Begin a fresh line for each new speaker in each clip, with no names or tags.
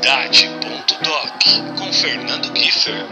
Paternidade.doc com Fernando Kiefer.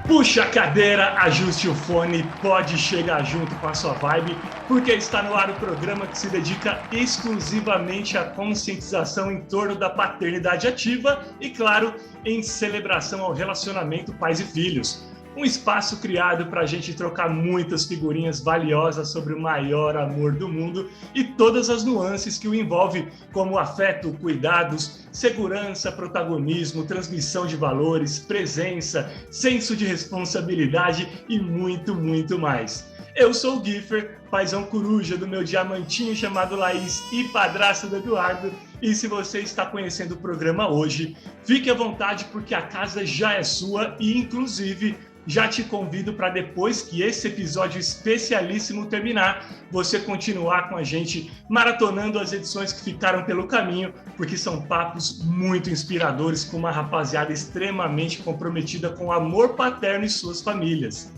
Puxa a cadeira, ajuste o fone, pode chegar junto com a sua vibe, porque está no ar o programa que se dedica exclusivamente à conscientização em torno da paternidade ativa e, claro, em celebração ao relacionamento pais e filhos. Um espaço criado para a gente trocar muitas figurinhas valiosas sobre o maior amor do mundo e todas as nuances que o envolve, como afeto, cuidados, segurança, protagonismo, transmissão de valores, presença, senso de responsabilidade e muito, muito mais. Eu sou o Kiefer, paizão coruja do meu diamantinho chamado Laís e padrasto do Eduardo. E se você está conhecendo o programa hoje, fique à vontade porque a casa já é sua e, inclusive, já te convido para depois que esse episódio especialíssimo terminar, você continuar com a gente maratonando as edições que ficaram pelo caminho, porque são papos muito inspiradores com uma rapaziada extremamente comprometida com o amor paterno e suas famílias.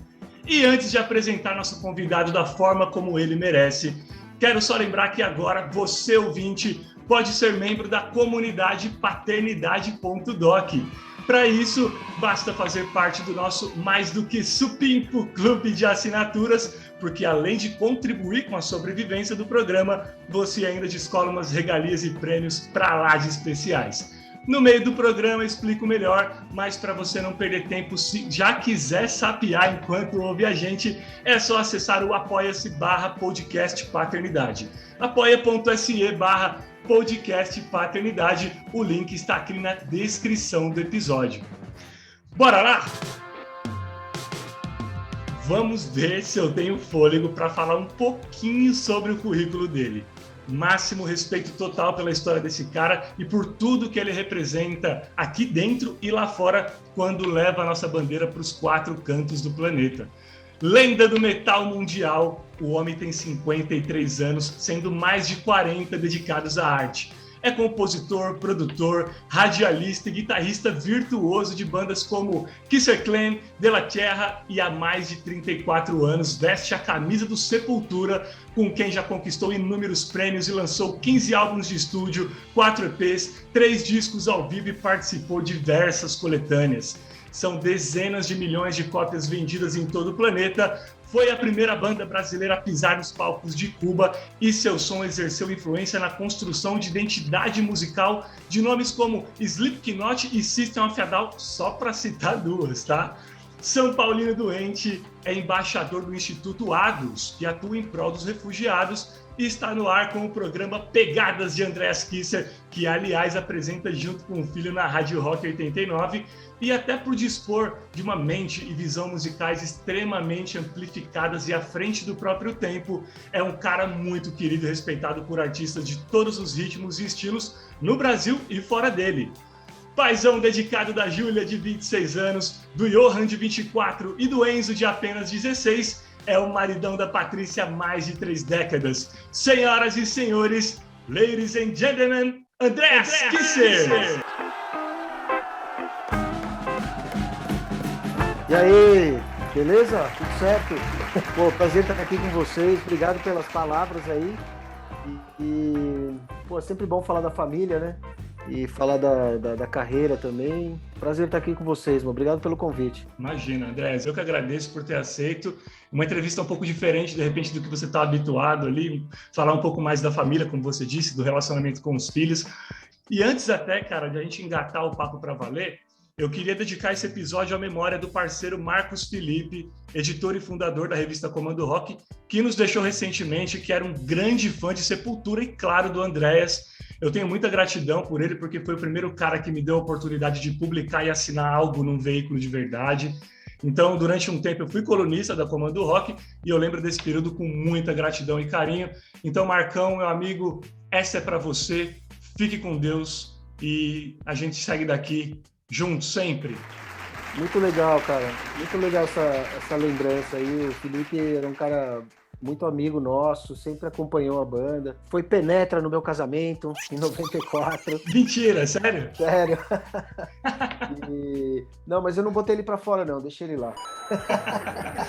E antes de apresentar nosso convidado da forma como ele merece, quero só lembrar que agora você, ouvinte, pode ser membro da comunidade Paternidade.doc. Para isso, basta fazer parte do nosso mais do que supimpo clube de assinaturas, porque além de contribuir com a sobrevivência do programa, você ainda descola umas regalias e prêmios para lá de especiais. No meio do programa eu explico melhor, mas para você não perder tempo, se já quiser sapear enquanto ouve a gente, é só acessar o apoia-se/podcast Paternidade. apoia.se/podcast Paternidade. O link está aqui na descrição do episódio. Bora lá? Vamos ver se eu tenho fôlego para falar um pouquinho sobre o currículo dele. Máximo respeito total pela história desse cara e por tudo que ele representa aqui dentro e lá fora quando leva a nossa bandeira para os 4 cantos do planeta. Lenda do metal mundial, o homem tem 53 anos, sendo mais de 40 dedicados à arte. É compositor, produtor, radialista e guitarrista virtuoso de bandas como Kisser Clan, De La Tierra e há mais de 34 anos veste a camisa do Sepultura, com quem já conquistou inúmeros prêmios e lançou 15 álbuns de estúdio, 4 EPs, 3 discos ao vivo e participou de diversas coletâneas. São dezenas de milhões de cópias vendidas em todo o planeta. Foi a primeira banda brasileira a pisar nos palcos de Cuba e seu som exerceu influência na construção de identidade musical de nomes como Slipknot e System of a Down, só para citar 2, tá? São Paulino doente, é embaixador do Instituto ADUS, que atua em prol dos refugiados, e está no ar com o programa Pegadas de Andreas Kisser, que, aliás, apresenta junto com o filho na Rádio Rock 89, e até por dispor de uma mente e visão musicais extremamente amplificadas e à frente do próprio tempo, é um cara muito querido e respeitado por artistas de todos os ritmos e estilos no Brasil e fora dele. Paizão dedicado da Júlia, de 26 anos, do Johan, de 24 e do Enzo, de apenas 16, é o maridão da Patrícia há mais de 3 décadas. Senhoras e senhores, ladies and gentlemen, Andreas Kisser!
E aí, beleza? Tudo certo? Pô, prazer estar aqui com vocês, obrigado pelas palavras aí. Pô, é sempre bom falar da família, né? E falar da carreira também. Prazer estar aqui com vocês, mano. Obrigado pelo convite.
Imagina, Andrés, eu que agradeço por ter aceito. Uma entrevista um pouco diferente, de repente, do que você está habituado ali. Falar um pouco mais da família, como você disse, do relacionamento com os filhos. E antes até, cara, de a gente engatar o papo para valer, eu queria dedicar esse episódio à memória do parceiro Marcos Felipe, editor e fundador da revista Comando Rock, que nos deixou recentemente, que era um grande fã de Sepultura e, claro, do Andreas. Eu tenho muita gratidão por ele, porque foi o primeiro cara que me deu a oportunidade de publicar e assinar algo num veículo de verdade. Então, durante um tempo, eu fui colunista da Comando Rock e eu lembro desse período com muita gratidão e carinho. Então, Marcão, meu amigo, essa é para você. Fique com Deus e a gente segue daqui juntos sempre.
Muito legal, cara. Muito legal essa lembrança aí. O Felipe era um cara muito amigo nosso, sempre acompanhou a banda. Foi penetra no meu casamento, em 94.
Mentira, sério?
Sério. Não, mas eu não botei ele pra fora, não. Deixei ele lá.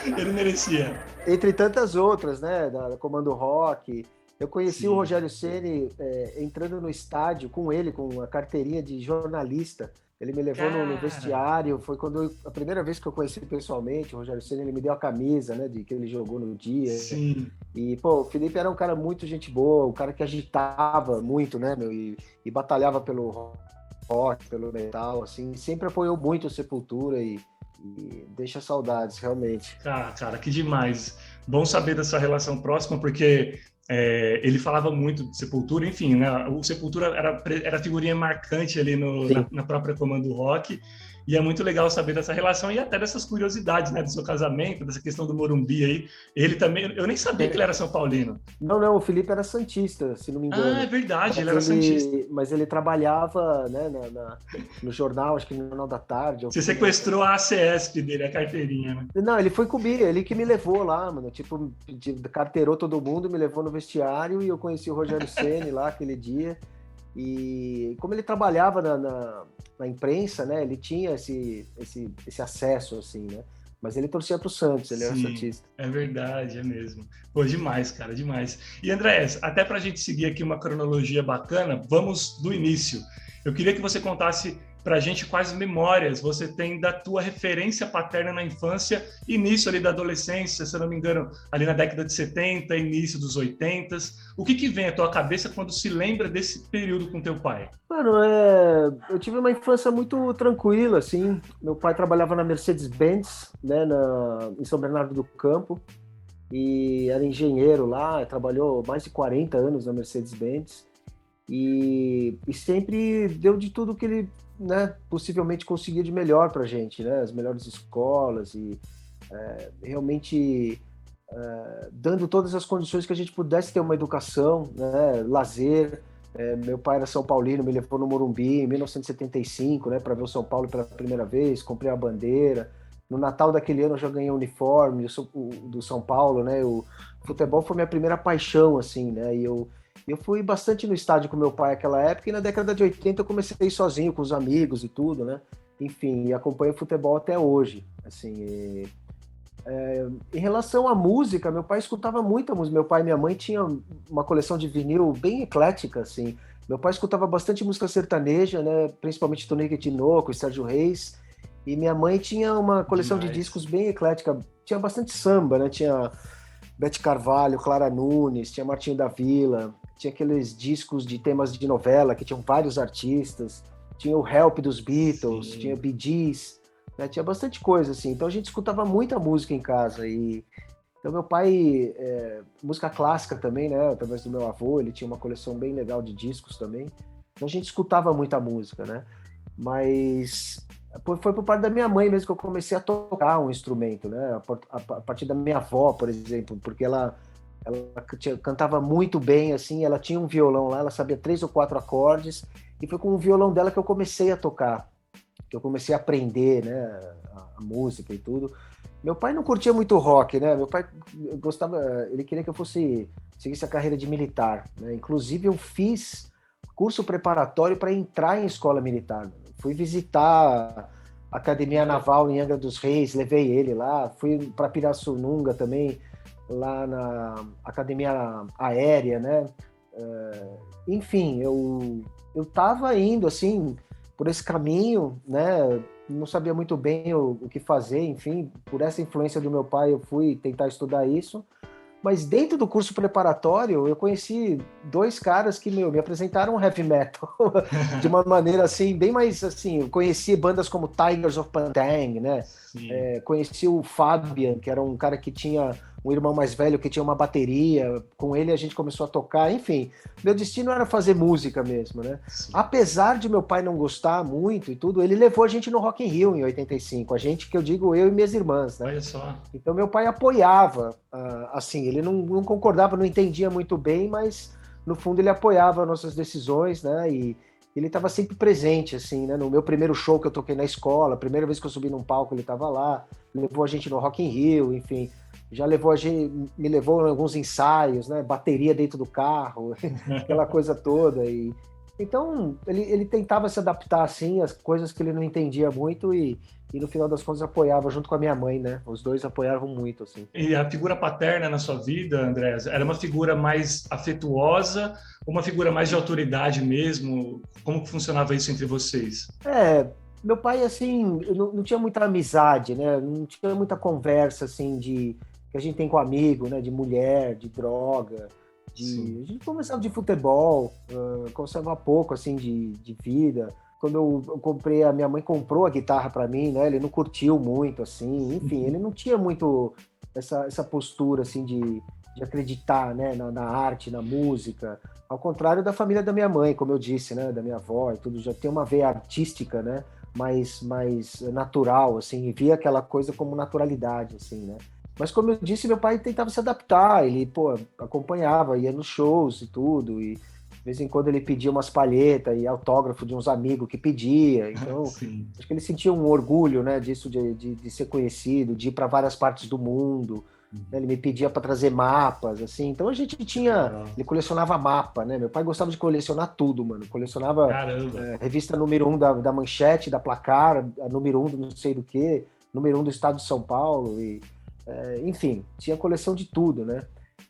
Ele merecia.
Entre tantas outras, né? Da Comando Rock. Eu conheci o
Sim.
Rogério Ceni entrando no estádio com ele, com a carteirinha de jornalista. Ele me levou no
Cara,
vestiário, foi a primeira vez que eu conheci pessoalmente o Rogério Ceni. Ele me deu a camisa, né, de que ele jogou no dia.
sim.
E, pô, o Felipe era um cara muito gente boa, um cara que agitava muito, né, meu, e batalhava pelo rock, pelo metal, assim, sempre apoiou muito o Sepultura e deixa saudades, realmente.
Cara, que demais. Bom saber dessa relação próxima, porque ele falava muito de Sepultura, enfim, né? O Sepultura era figurinha marcante ali
Sim.
na própria Comando Rock, e é muito legal saber dessa relação e até dessas curiosidades, né? Do seu casamento, dessa questão do Morumbi aí. Ele também, eu nem sabia que ele era São Paulino.
Não, o Felipe era santista, se não me
Ah, é
engano.
verdade, ele era santista.
Mas ele trabalhava, né, no jornal, acho que no Jornal da Tarde.
Você sequestrou a ACESP dele, a carteirinha, né?
Não, ele foi comigo, ele que me levou lá, mano. Tipo, carteirou todo mundo, me levou no vestiário e eu conheci o Rogério Ceni lá aquele dia. E como ele trabalhava na imprensa, né, ele tinha esse acesso, assim, né? Mas ele torcia pro Santos, ele era
Sim,
santista.
é verdade, é mesmo. Pô, demais, cara, demais. E Andrés, até para a gente seguir aqui uma cronologia bacana, vamos do início. Eu queria que você contasse para a gente quais memórias você tem da tua referência paterna na infância, início ali da adolescência, se eu não me engano, ali na década de 70, início dos 80. O que vem à tua cabeça quando se lembra desse período com teu pai?
Mano, eu tive uma infância muito tranquila, assim. Meu pai trabalhava na Mercedes-Benz, né, em São Bernardo do Campo, e era engenheiro lá, trabalhou mais de 40 anos na Mercedes-Benz, e sempre deu de tudo que ele, né, possivelmente conseguia de melhor pra gente, né, as melhores escolas, e realmente dando todas as condições que a gente pudesse ter uma educação, né, lazer. Meu pai era São Paulino, me levou no Morumbi em 1975, né, para ver o São Paulo pela primeira vez, comprei a bandeira. No Natal daquele ano eu já ganhei o uniforme do São Paulo, né? O futebol foi minha primeira paixão, assim, né? E eu fui bastante no estádio com meu pai naquela época, e na década de 80 eu comecei a ir sozinho com os amigos e tudo, né? Enfim, e acompanho futebol até hoje, assim. Em relação à música, meu pai escutava muita música. Meu pai e minha mãe tinham uma coleção de vinil bem eclética, assim. Meu pai escutava bastante música sertaneja, né? Principalmente Tonico e Tinoco, Sérgio Reis. E minha mãe tinha uma coleção de
Demais.
discos bem eclética. Tinha bastante samba, né? Tinha Bete Carvalho, Clara Nunes, tinha Martinho da Vila, tinha aqueles discos de temas de novela que tinham vários artistas. Tinha o Help dos Beatles, tinha
Sim.
Bee Gees, né? Tinha bastante coisa, assim. Então a gente escutava muita música em casa. Então meu pai, música clássica também, né? Através do meu avô, ele tinha uma coleção bem legal de discos também. Então a gente escutava muita música, né? Mas foi por parte da minha mãe mesmo que eu comecei a tocar um instrumento, né? A partir da minha avó, por exemplo, porque ela cantava muito bem, assim, ela tinha um violão lá, ela sabia 3 ou 4 acordes, e foi com o violão dela que eu comecei a tocar, que eu comecei a aprender, né, a música e tudo. Meu pai não curtia muito rock, né? Meu pai gostava, ele queria que eu seguisse a carreira de militar, né? Inclusive eu fiz curso preparatório para entrar em escola militar. Fui visitar a Academia Naval em Angra dos Reis, levei ele lá, fui para Pirassununga também, lá na Academia Aérea, né? Enfim, eu estava indo assim por esse caminho, né? Não sabia muito bem o que fazer, enfim, por essa influência do meu pai eu fui tentar estudar isso. Mas dentro do curso preparatório, eu conheci 2 caras que, me apresentaram heavy metal de uma maneira, assim, bem mais, assim, eu conheci bandas como Tigers of Pantang, né?
Sim.
Conheci o Fabian, que era um cara que tinha um irmão mais velho que tinha uma bateria, com ele a gente começou a tocar, enfim, meu destino era fazer música mesmo, né?
Sim.
Apesar de meu pai não gostar muito e tudo, ele levou a gente no Rock in Rio em 85, a gente, que eu digo, eu e minhas irmãs, né?
Olha só.
Então meu pai apoiava, assim, ele não concordava, não entendia muito bem, mas no fundo ele apoiava nossas decisões, né? E ele estava sempre presente, assim, né? No meu primeiro show que eu toquei na escola, a primeira vez que eu subi num palco, ele estava lá, levou a gente no Rock in Rio, enfim, já levou me levou em alguns ensaios, né? Bateria dentro do carro, aquela coisa toda. E Então, ele tentava se adaptar, assim, às coisas que ele não entendia muito e no final das contas apoiava junto com a minha mãe, né? Os dois apoiavam muito, assim.
E a figura paterna na sua vida, André, era uma figura mais afetuosa, uma figura mais de autoridade mesmo? Como que funcionava isso entre vocês?
Meu pai, assim, não tinha muita amizade, né? Não tinha muita conversa, assim, que a gente tem com amigo, né? De mulher, de droga,
Sim.
a gente conversava de futebol, conversava pouco, assim, de vida. Quando eu comprei, a minha mãe comprou a guitarra para mim, né? Ele não curtiu muito, assim, enfim, ele não tinha muito essa postura, assim, de acreditar, né? Na arte, na música. Ao contrário da família da minha mãe, como eu disse, né? Da minha avó e tudo, já tem uma veia artística, né? Mais natural, assim, e via aquela coisa como naturalidade, assim, né? Mas como eu disse, meu pai tentava se adaptar, ele, pô, acompanhava, ia nos shows e tudo, e de vez em quando ele pedia umas palhetas e autógrafo de uns amigos que pedia, então
Sim.
acho que ele sentia um orgulho, né, disso de ser conhecido, de ir para várias partes do mundo, né? Ele me pedia para trazer mapas, assim, então a gente tinha,
Legal.
ele colecionava mapa, né, meu pai gostava de colecionar tudo, mano, colecionava
Caramba.
revista número 1 da Manchete, da Placar, a número 1 do não sei do que, número 1 do estado de São Paulo, enfim, tinha coleção de tudo, né?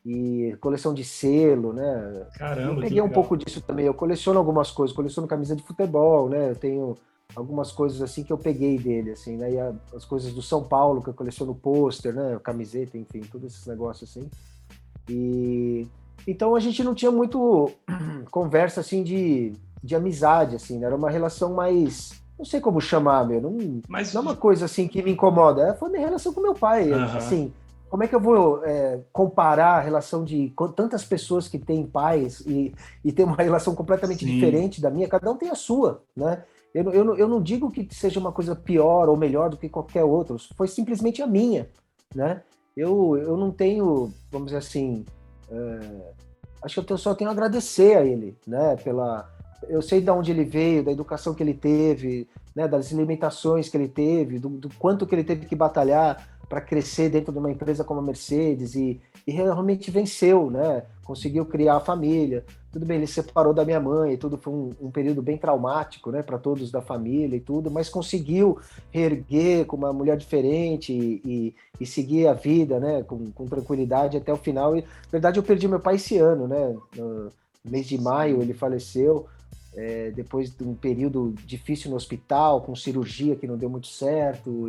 E coleção de selo, né? E eu
Caramba, que
peguei um
legal.
pouco disso também. Eu coleciono algumas coisas, coleciono camisa de futebol, né? Eu tenho algumas coisas assim que eu peguei dele, assim, né? E as coisas do São Paulo, que eu coleciono pôster, né? Camiseta, enfim, todos esses negócios assim. E então a gente não tinha muito conversa assim de amizade, assim, né? Era uma relação mais, não sei como chamar, meu,
Mas,
não é uma coisa assim que me incomoda. Foi minha relação com meu pai,
aham,
assim. Como é que eu vou comparar a relação de tantas pessoas que têm pais e ter uma relação completamente
sim.
diferente da minha? Cada um tem a sua, né? Eu não digo que seja uma coisa pior ou melhor do que qualquer outro. Foi simplesmente a minha, né? Eu não tenho, vamos dizer assim, acho que eu só tenho a agradecer a ele, né? Eu sei de onde ele veio, da educação que ele teve, né? Das limitações que ele teve, do quanto que ele teve que batalhar para crescer dentro de uma empresa como a Mercedes e realmente venceu, né? Conseguiu criar a família. Tudo bem, ele se separou da minha mãe, e tudo foi um período bem traumático, né? Para todos da família e tudo, mas conseguiu reerguer com uma mulher diferente e seguir a vida, né? Com tranquilidade até o final. E, na verdade, eu perdi meu pai esse ano, né? No mês de maio ele faleceu. Depois de um período difícil no hospital, com cirurgia que não deu muito certo,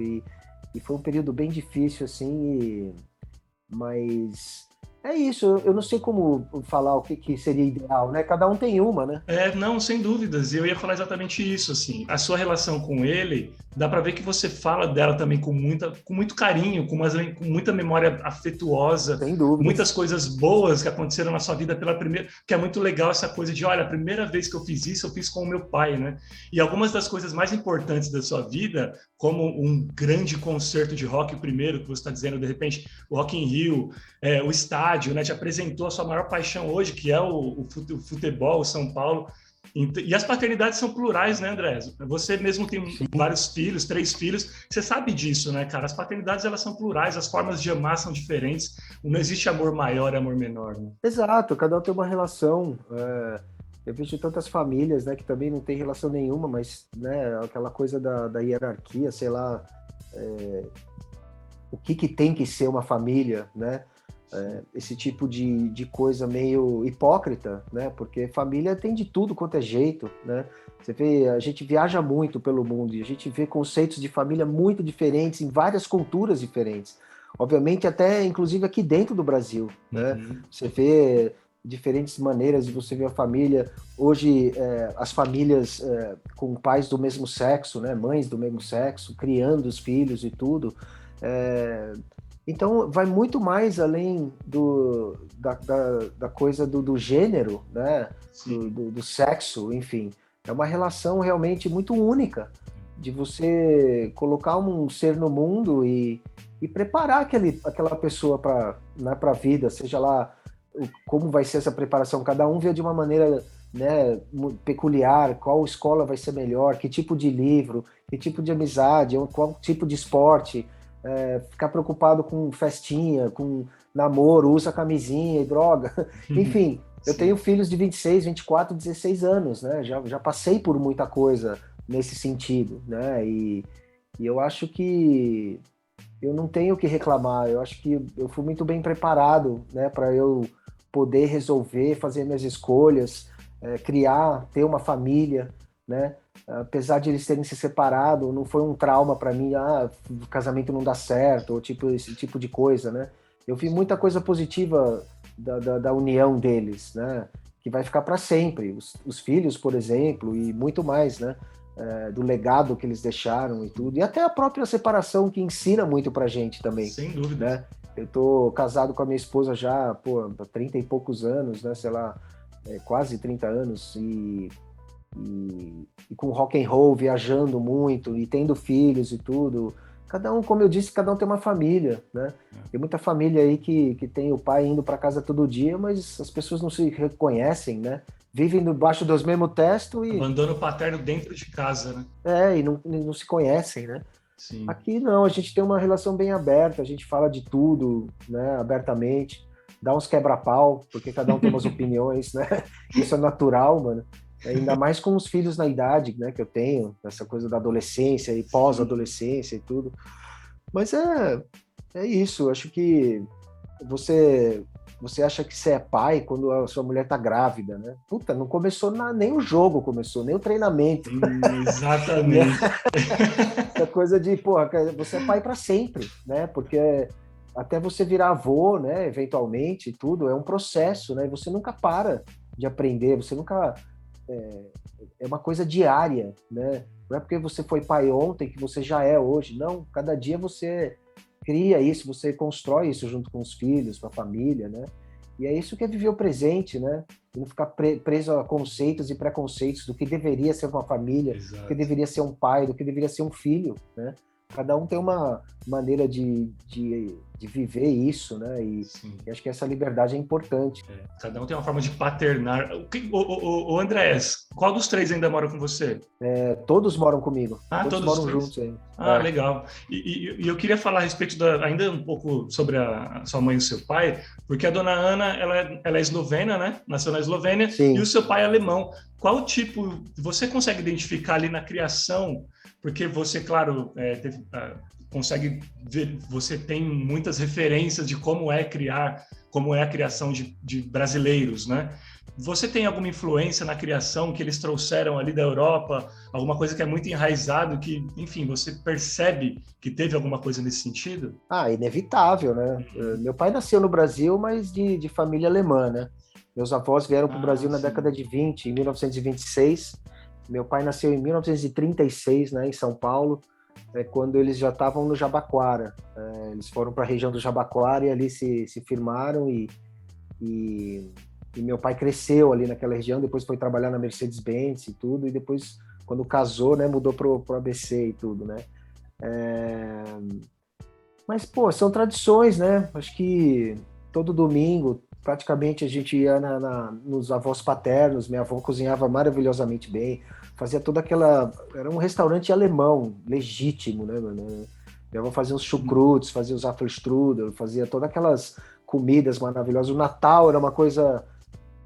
e foi um período bem difícil, assim, mas é isso, eu não sei como falar o que seria ideal, né? Cada um tem uma, né?
Não, sem dúvidas. Eu ia falar exatamente isso, assim. A sua relação com ele, dá para ver que você fala dela também com muito carinho, com muita memória afetuosa,
Sem
muitas
dúvidas.
coisas boas que aconteceram na sua vida pela primeira, que é muito legal essa coisa de, olha, a primeira vez que eu fiz isso, eu fiz com o meu pai, né? E algumas das coisas mais importantes da sua vida, como um grande concerto de rock, o primeiro que você está dizendo, de repente, o Rock in Rio, o estádio, né, te apresentou a sua maior paixão hoje, que é o futebol, o São Paulo. E as paternidades são plurais, né, André? Você mesmo tem
Sim.
vários filhos, 3 filhos, você sabe disso, né, cara? As paternidades, elas são plurais, as formas de amar são diferentes, não existe amor maior e amor menor, né?
Exato, cada um tem uma relação. Eu vejo tantas famílias, né, que também não tem relação nenhuma, mas, né, aquela coisa da hierarquia, sei lá, o que tem que ser uma família, né? Esse tipo de coisa meio hipócrita, né? Porque família tem de tudo quanto é jeito, né? Você vê, a gente viaja muito pelo mundo e a gente vê conceitos de família muito diferentes em várias culturas diferentes. Obviamente, até inclusive aqui dentro do Brasil, né?
Uhum.
Você vê diferentes maneiras de você ver a família. Hoje, as famílias com pais do mesmo sexo, né? Mães do mesmo sexo, criando os filhos e tudo. É, então, vai muito mais além da coisa do gênero, né?
Sim.
Do sexo, enfim. É uma relação realmente muito única de você colocar um ser no mundo e preparar aquela pessoa para, né, para a vida, seja lá como vai ser essa preparação. Cada um vê de uma maneira, né, peculiar, qual escola vai ser melhor, que tipo de livro, que tipo de amizade, qual tipo de esporte. Ficar preocupado com festinha, com namoro, usa camisinha e droga. Enfim, Eu tenho filhos de 26, 24, 16 anos, né? Já passei por muita coisa nesse sentido, né? E eu acho que eu não tenho o que reclamar. Eu acho que eu fui muito bem preparado, né? Para eu poder resolver, fazer minhas escolhas, criar, ter uma família, né? Apesar de eles terem se separado, não foi um trauma para mim, o casamento não dá certo, ou tipo, esse tipo de coisa, né? Eu vi muita coisa positiva da união deles, né? Que vai ficar para sempre. Os filhos, por exemplo, e muito mais, né? Do legado que eles deixaram e tudo. E até a própria separação, que ensina muito pra gente também.
Sem dúvida.
Né? Eu tô casado com a minha esposa já, há 30 e poucos anos, né? Sei lá, quase 30 anos, e com rock and roll, viajando muito, e tendo filhos e tudo. Cada um, como eu disse, cada um tem uma família, né? Tem muita família aí que tem o pai indo para casa todo dia, mas as pessoas não se reconhecem, né? Vivem debaixo dos mesmos testos e...
Abandono paterno dentro de casa, né?
E não se conhecem, né?
Sim.
Aqui não, a gente tem uma relação bem aberta, a gente fala de tudo, né, abertamente, dá uns quebra-pau, porque cada um tem umas opiniões, né? Isso é natural, mano. Ainda mais com os filhos na idade, né, que eu tenho, essa coisa da adolescência e pós-adolescência e tudo. Mas é isso, acho que você acha que você é pai quando a sua mulher tá grávida, né? Puta, não começou nem o jogo começou, nem o treinamento.
Exatamente.
Essa coisa de, porra, você é pai para sempre, né? Porque até você virar avô, né, eventualmente, e tudo, é um processo, né? Você nunca para de aprender, você nunca... É uma coisa diária, né? Não é porque você foi pai ontem que você já é hoje, não. Cada dia você cria isso, você constrói isso junto com os filhos, com a família, né? E é isso que é viver o presente, né? E não ficar preso a conceitos e preconceitos do que deveria ser uma família,
Exato.
do que deveria ser um pai, do que deveria ser um filho, né? Cada um tem uma maneira de viver isso, né? E acho que essa liberdade é importante.
Cada um tem uma forma de paternar. O Andrés, qual dos três ainda mora com você?
Todos moram comigo.
Todos
moram juntos aí.
Legal. E eu queria falar a respeito ainda um pouco sobre a sua mãe e o seu pai, porque a dona Ana, ela é eslovena, né? Nasceu na Eslovênia.
Sim.
E o seu pai é alemão. Qual tipo... Você consegue identificar ali na criação? Porque você, claro, consegue ver... Você tem muitas referências de como é a criação de brasileiros, né? Você tem alguma influência na criação que eles trouxeram ali da Europa? Alguma coisa que é muito enraizado, que, enfim, você percebe que teve alguma coisa nesse sentido?
Inevitável, né? Meu pai nasceu no Brasil, mas de família alemã, né? Meus avós vieram para o Brasil na década de 20, em 1926. Meu pai nasceu em 1936, né, em São Paulo, quando eles já estavam no Jabaquara. Eles foram para a região do Jabaquara e ali se firmaram e meu pai cresceu ali naquela região, depois foi trabalhar na Mercedes-Benz e tudo, e depois, quando casou, né, mudou pro ABC e tudo, né. Mas, pô, são tradições, né? Acho que todo domingo, praticamente, a gente ia nos avós paternos, minha avó cozinhava maravilhosamente bem, fazia toda aquela... Era um restaurante alemão, legítimo, né, mano? Minha avó fazia os chucrutes, fazia os apfelstrudel, fazia todas aquelas comidas maravilhosas. O Natal era uma coisa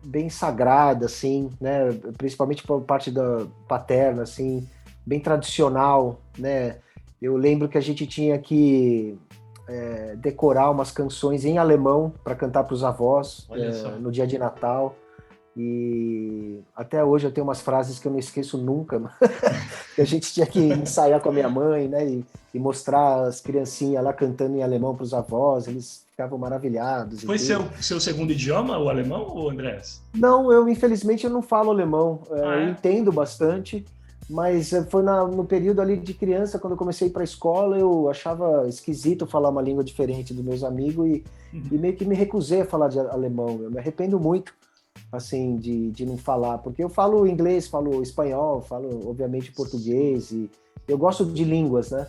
bem sagrada, assim, né? Principalmente por parte da paterna, assim, bem tradicional, né? Eu lembro que a gente tinha que decorar umas canções em alemão para cantar para os avós no dia de Natal. E até hoje eu tenho umas frases que eu não esqueço nunca, que a gente tinha que ensaiar com a minha mãe, né? E mostrar as criancinhas lá cantando em alemão para os avós, eles ficavam maravilhados.
Foi seu segundo idioma, o alemão, ou Andrés?
Não, infelizmente eu não falo alemão. Eu entendo bastante, mas foi no período ali de criança, quando eu comecei a ir para a escola, eu achava esquisito falar uma língua diferente dos meus amigos e meio que me recusei a falar de alemão. Eu me arrependo muito, assim, de não falar, porque eu falo inglês, falo espanhol, falo, obviamente, português, e eu gosto de línguas, né?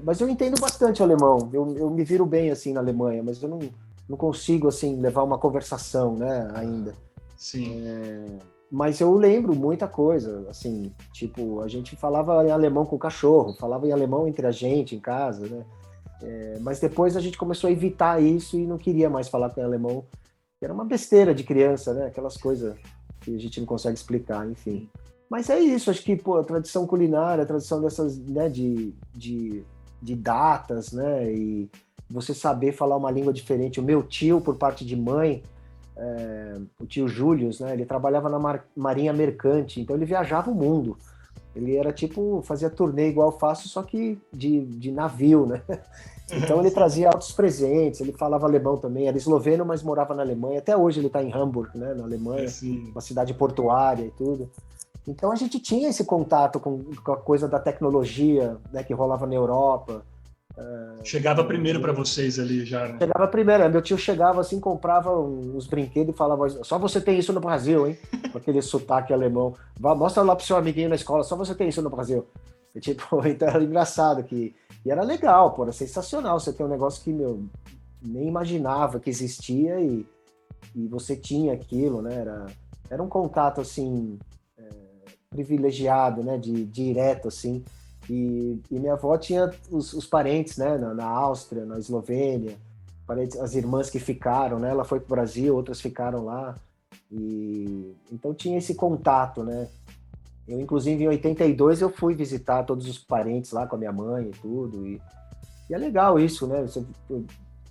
Mas eu entendo bastante alemão, eu me viro bem, assim, na Alemanha, mas eu não consigo, assim, levar uma conversação, né, ainda.
Sim.
Mas eu lembro muita coisa, assim, tipo, a gente falava em alemão com o cachorro, falava em alemão entre a gente, em casa, né? Mas depois a gente começou a evitar isso e não queria mais falar em alemão. era uma besteira de criança, né? Aquelas coisas que a gente não consegue explicar, enfim. Mas é isso, acho que, pô, a tradição culinária, a tradição dessas, né, de datas, né, e você saber falar uma língua diferente. O meu tio, por parte de mãe, o tio Júlio, né, ele trabalhava na Marinha Mercante, então ele viajava o mundo. Ele era tipo, fazia turnê igual eu faço, só que de navio, né? Então ele trazia altos presentes, ele falava alemão também, era esloveno, mas morava na Alemanha. Até hoje ele está em Hamburg, né, na Alemanha, uma cidade portuária e tudo. Então a gente tinha esse contato com a coisa da tecnologia, né, que rolava na Europa.
Chegava primeiro para vocês ali já, né?
Chegava primeiro, meu tio chegava assim, comprava uns brinquedos e falava, só você tem isso no Brasil, hein? Com aquele sotaque alemão. Mostra lá pro seu amiguinho na escola, só você tem isso no Brasil. E, tipo, então era engraçado, e era legal, pô, era sensacional você ter um negócio que, meu, nem imaginava que existia e você tinha aquilo, né? Era um contato, assim, privilegiado, né? Direto, assim. E minha avó tinha os parentes, né, na Áustria, na Eslovênia, as irmãs que ficaram, né, ela foi para o Brasil, outras ficaram lá, e então tinha esse contato, né. Eu, inclusive, em 82, eu fui visitar todos os parentes lá com a minha mãe e tudo, e é legal isso, né, você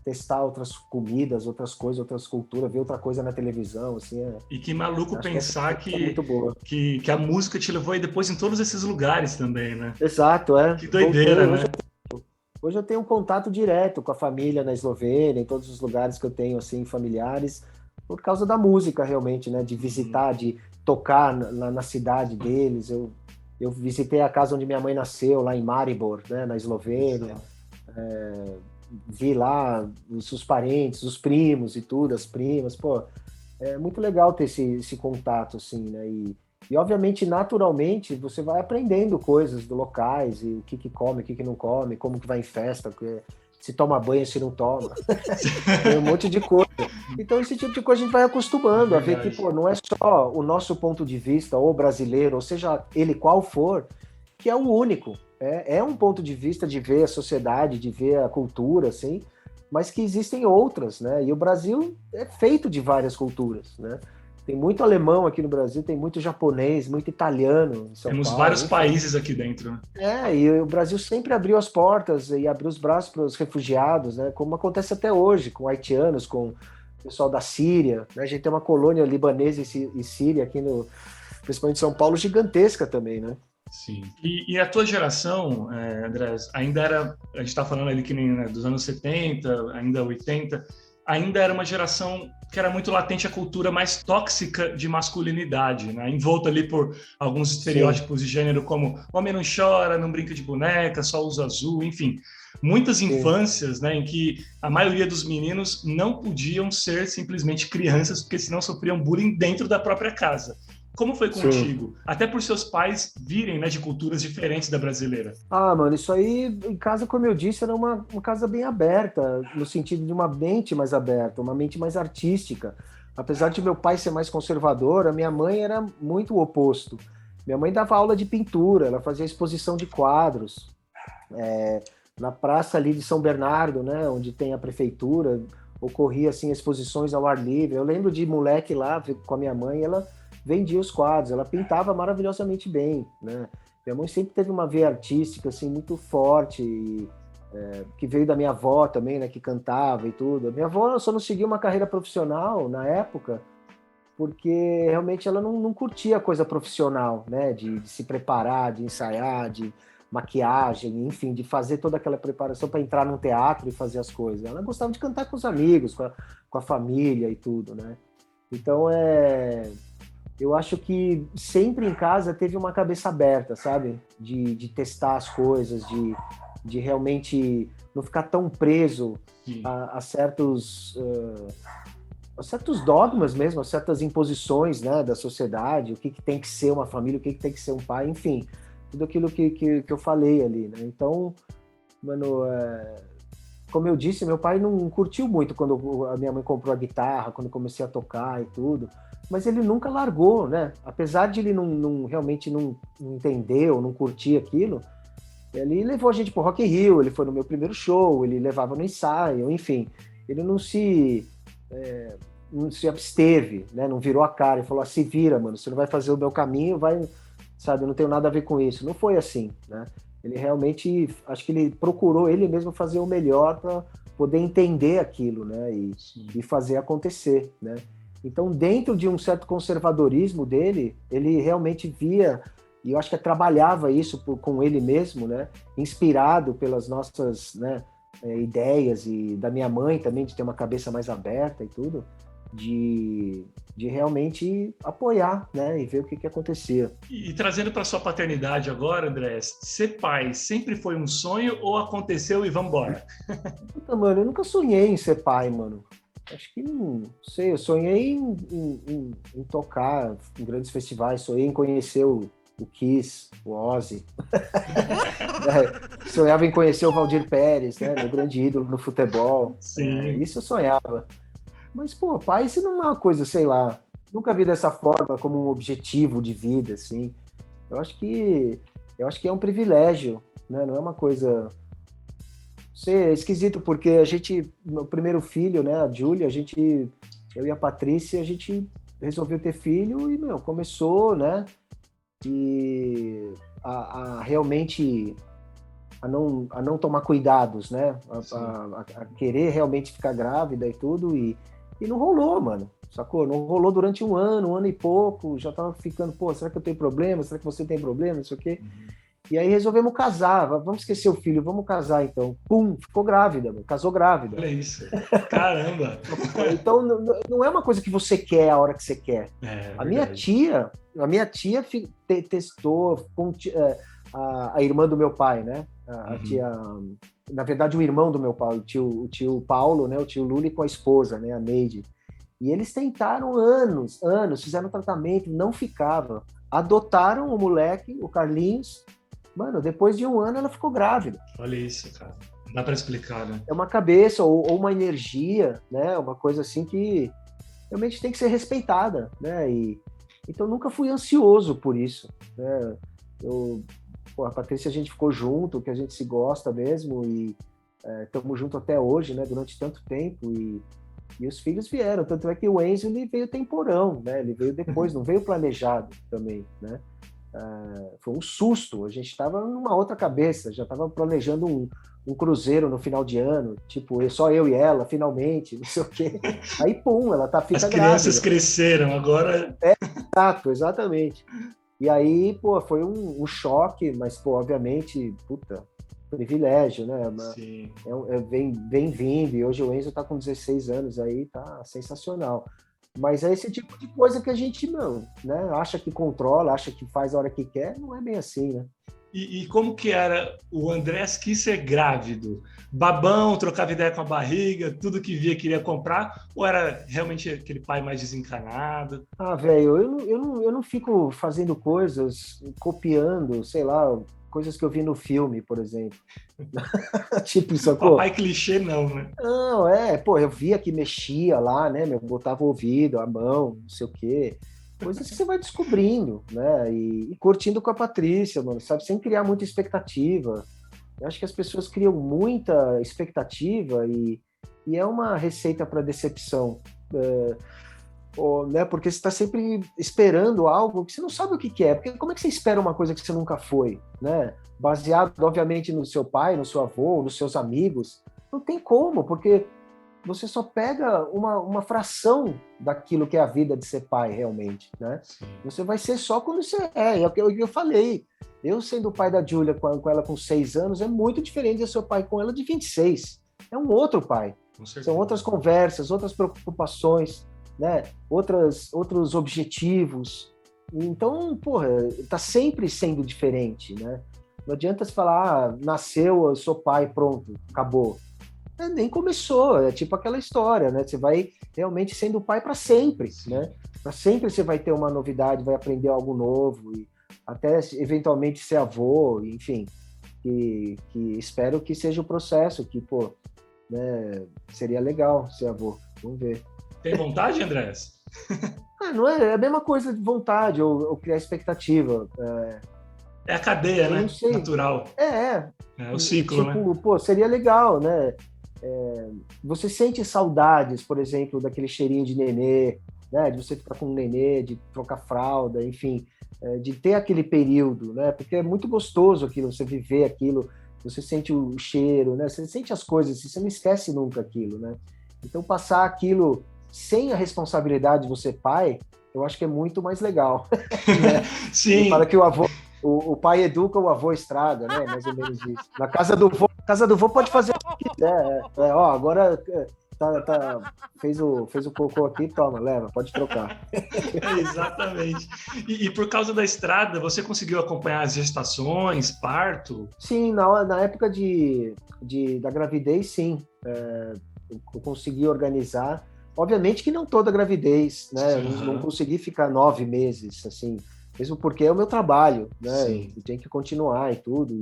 testar outras comidas, outras coisas, outras culturas, ver outra coisa na televisão, assim.
E que maluco pensar
é muito boa.
Que a música te levou aí depois em todos esses lugares também, né?
Exato, é.
Que doideira, né?
Hoje eu tenho um contato direto com a família na Eslovênia, em todos os lugares que eu tenho, assim, familiares, por causa da música, realmente, né? De visitar, de tocar na cidade deles. Eu visitei a casa onde minha mãe nasceu, lá em Maribor, né? Na Eslovênia. Vi lá os parentes, os primos e tudo, as primas, pô, é muito legal ter esse contato, assim, né, e obviamente, naturalmente, você vai aprendendo coisas do locais, e o que come, o que não come, como que vai em festa, se toma banho, se não toma, tem um monte de coisa. Então, esse tipo de coisa a gente vai acostumando a ver que, pô, não é só o nosso ponto de vista, ou brasileiro, ou seja ele qual for, que é o único. É um ponto de vista de ver a sociedade, de ver a cultura, assim, mas que existem outras, né? E o Brasil é feito de várias culturas, né? Tem muito alemão aqui no Brasil, tem muito japonês, muito italiano em São
Temos
Paulo,
vários
enfim.
países aqui dentro, né?
E o Brasil sempre abriu as portas e abriu os braços para os refugiados, né? Como acontece até hoje, com haitianos, com o pessoal da Síria, né? A gente tem uma colônia libanesa e síria aqui principalmente em São Paulo, gigantesca também, né?
Sim. E a tua geração, André, ainda era, a gente está falando ali que nem, né, dos anos 70, ainda 80, ainda era uma geração que era muito latente a cultura mais tóxica de masculinidade, né? Envolta ali por alguns estereótipos de gênero como homem não chora, não brinca de boneca, só usa azul, enfim. Muitas infâncias, né, em que a maioria dos meninos não podiam ser simplesmente crianças, porque senão sofriam bullying dentro da própria casa. Como foi contigo? Até por seus pais virem, né, de culturas diferentes da brasileira.
Ah, mano, isso aí, em casa, como eu disse, era uma casa bem aberta, no sentido de uma mente mais aberta, uma mente mais artística. Apesar de meu pai ser mais conservador, a minha mãe era muito o oposto. Minha mãe dava aula de pintura, ela fazia exposição de quadros. Na praça ali de São Bernardo, né, onde tem a prefeitura, ocorria assim exposições ao ar livre. Eu lembro de moleque lá com a minha mãe, ela vendia os quadros, ela pintava maravilhosamente bem, né? Minha mãe sempre teve uma veia artística assim muito forte, que veio da minha avó também, né, que cantava e tudo. A minha avó só não seguiu uma carreira profissional na época, porque realmente ela não curtia a coisa profissional, né, de se preparar, de ensaiar, de maquiagem, enfim, de fazer toda aquela preparação para entrar num teatro e fazer as coisas. Ela gostava de cantar com os amigos, com a família e tudo, né? Então, eu acho que sempre em casa teve uma cabeça aberta, sabe? De testar as coisas, de realmente não ficar tão preso a certos dogmas mesmo, a certas imposições, né, da sociedade, o que tem que ser uma família, o que tem que ser um pai, enfim, tudo aquilo que eu falei ali, né? Então, mano, como eu disse, meu pai não curtiu muito quando a minha mãe comprou a guitarra, quando eu comecei a tocar e tudo, mas ele nunca largou, né? Apesar de ele realmente não entender ou não curtir aquilo, ele levou a gente pro Rock in Rio, ele foi no meu primeiro show, ele levava no ensaio, enfim, ele não se se absteve, né? Não virou a cara e falou, se vira, mano, você não vai fazer o meu caminho, sabe, eu não tenho nada a ver com isso. Não foi assim, né? Ele realmente, acho que ele procurou ele mesmo fazer o melhor para poder entender aquilo, né? E fazer acontecer, né? Então, dentro de um certo conservadorismo dele, ele realmente via, e eu acho que trabalhava isso com ele mesmo, né? Inspirado pelas nossas, né, ideias, e da minha mãe também, de ter uma cabeça mais aberta e tudo, de realmente apoiar, né? E ver o que acontecia.
E trazendo para sua paternidade agora, André, ser pai sempre foi um sonho ou aconteceu e vambora?
Puta, mano, eu nunca sonhei em ser pai, mano. Acho que não sei, eu sonhei em tocar em grandes festivais, sonhei em conhecer o Kiss, o Ozzy. Sonhava em conhecer o Valdir Pérez, né, meu grande ídolo no futebol. Isso eu sonhava. Mas, pô, pai, isso não é uma coisa, sei lá, nunca vi dessa forma como um objetivo de vida, assim. Eu acho que é um privilégio, né, não é uma coisa... É esquisito, porque meu primeiro filho, né, a Júlia, eu e a Patrícia, a gente resolveu ter filho e, começou, né, e realmente a não tomar cuidados, né, a querer realmente ficar grávida e tudo, e não rolou, mano, sacou? Não rolou durante um ano e pouco, já tava ficando, pô, será que eu tenho problema? Será que você tem problema? Não sei o quê. E aí resolvemos casar, vamos esquecer o filho, vamos casar então. Pum, ficou grávida, casou grávida.
Olha isso, caramba!
Então não é uma coisa que você quer a hora que você quer. A minha tia testou com a irmã do meu pai, né? A tia, na verdade o irmão do meu pai, o tio Paulo, né? O tio Luli com a esposa, né? A Neide. E eles tentaram anos, fizeram tratamento, não ficava. Adotaram o moleque, o Carlinhos. Mano, depois de um ano ela ficou grávida.
Olha isso, cara. Não dá para explicar, né?
É uma cabeça ou uma energia, né? Uma coisa assim que realmente tem que ser respeitada, né? Então nunca fui ansioso por isso, né? A Patrícia, a gente ficou junto, que a gente se gosta mesmo e estamos juntos até hoje, né? Durante tanto tempo e os filhos vieram. Tanto é que o Enzo, ele veio temporão, né? Ele veio depois, não veio planejado também, né? Foi um susto, a gente estava numa outra cabeça, já estava planejando um cruzeiro no final de ano, tipo, só eu e ela, finalmente, não sei o quê. Aí, pum, ela fica grávida. As
crianças cresceram, agora...
Exato, exatamente. E aí, pô, foi um choque, mas, pô, obviamente, puta, privilégio, né?
Sim.
Vem vindo, e hoje o Enzo tá com 16 anos aí, tá sensacional. Mas é esse tipo de coisa que a gente não, né? Acha que controla, acha que faz a hora que quer, não é bem assim, né?
E como que era o Andrés Kisser grávido? Babão, trocava ideia com a barriga, tudo que via queria comprar? Ou era realmente aquele pai mais desencanado?
Velho, eu não fico fazendo coisas, copiando, sei lá, coisas que eu vi no filme, por exemplo. Tipo, sacou?
Papai clichê não, né?
Não, pô, eu via que mexia lá, né, botava o ouvido, a mão, não sei o quê. Coisas que você vai descobrindo, né, e curtindo com a Patrícia, mano, sabe, sem criar muita expectativa. Eu acho que as pessoas criam muita expectativa e é uma receita para decepção. Né, porque você está sempre esperando algo que você não sabe o que é. Porque como é que você espera uma coisa que você nunca foi, né? Baseado, obviamente, no seu pai, no seu avô, nos seus amigos. Não tem como, porque você só pega uma fração daquilo que é a vida de ser pai, realmente, né?
Sim.
Você vai ser só quando você é o que eu falei. Eu sendo o pai da Júlia com ela com 6 anos, é muito diferente de ser o pai com ela de 26. É um outro pai. São outras conversas, outras preocupações, né? Outros objetivos. Então, porra, tá sempre sendo diferente, né? Não adianta você falar, nasceu, eu sou pai, pronto, acabou. Nem começou, é tipo aquela história, né? Você vai realmente sendo pai para sempre, né? Para sempre você vai ter uma novidade, vai aprender algo novo e até eventualmente ser avô, enfim, que espero que seja o processo, que, pô, né, seria legal ser avô, vamos ver.
Tem vontade, Andrés?
Não é a mesma coisa de vontade ou criar expectativa.
É a cadeia, né? Natural.
É
o ciclo,
tipo,
né?
Pô, seria legal, né? Você sente saudades, por exemplo, daquele cheirinho de nenê, né? De você ficar com um nenê, de trocar fralda, enfim, de ter aquele período, né? Porque é muito gostoso aquilo, você viver aquilo, você sente o cheiro, né? Você sente as coisas, você não esquece nunca aquilo, né? Então, passar aquilo sem a responsabilidade de você pai, eu acho que é muito mais legal. Né?
Sim.
Ele fala que o pai educa, o avô estraga, né? Mais ou menos isso. Na casa do vô pode fazer o que quiser. Agora fez o cocô aqui, toma, leva, pode trocar.
Exatamente. E por causa da estrada, você conseguiu acompanhar as gestações, parto?
Sim, na época da gravidez, sim. Eu consegui organizar. Obviamente que não toda gravidez, né?
Uhum.
Não consegui ficar 9 meses, assim, mesmo porque é o meu trabalho, né? E tem que continuar e tudo,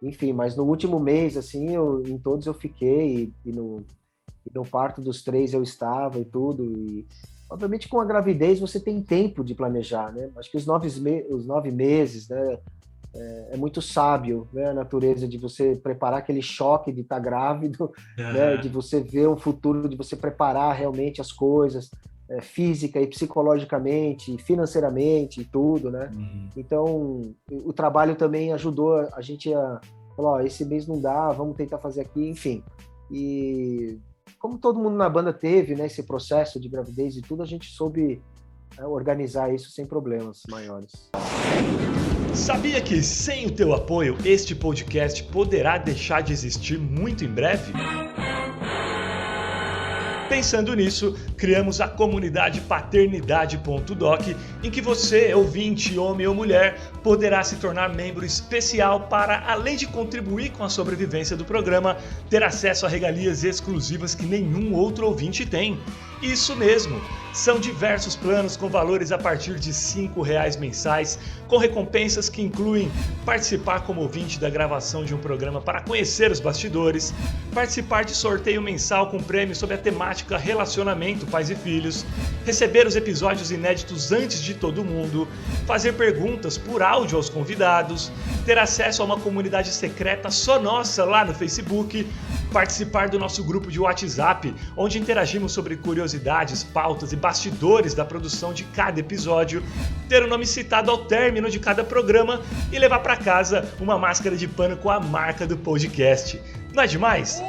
enfim, mas no último mês, assim, em todos eu fiquei, e no parto dos 3 eu estava e tudo, e obviamente com a gravidez você tem tempo de planejar, né? Acho que os 9 meses, né? É muito sábio, né, a natureza de você preparar aquele choque de estar grávido, né, de você ver um futuro, de você preparar realmente as coisas, física e psicologicamente, financeiramente e tudo, né?
Uhum.
Então, o trabalho também ajudou a gente a falar, esse mês não dá, vamos tentar fazer aqui, enfim. E como todo mundo na banda teve, né, esse processo de gravidez e tudo, a gente soube organizar isso sem problemas maiores.
Sabia que sem o teu apoio, este podcast poderá deixar de existir muito em breve? Pensando nisso, criamos a comunidade paternidade.doc, em que você, ouvinte, homem ou mulher, poderá se tornar membro especial para, além de contribuir com a sobrevivência do programa, ter acesso a regalias exclusivas que nenhum outro ouvinte tem. Isso mesmo! São diversos planos com valores a partir de R$ 5,00 mensais, com recompensas que incluem participar como ouvinte da gravação de um programa para conhecer os bastidores, participar de sorteio mensal com prêmio sobre a temática relacionamento pais e filhos, receber os episódios inéditos antes de todo mundo, fazer perguntas por áudio aos convidados, ter acesso a uma comunidade secreta só nossa lá no Facebook, participar do nosso grupo de WhatsApp, onde interagimos sobre curiosidades, pautas e bastidores da produção de cada episódio, ter o nome citado ao término de cada programa e levar para casa uma máscara de pano com a marca do podcast. Não é demais?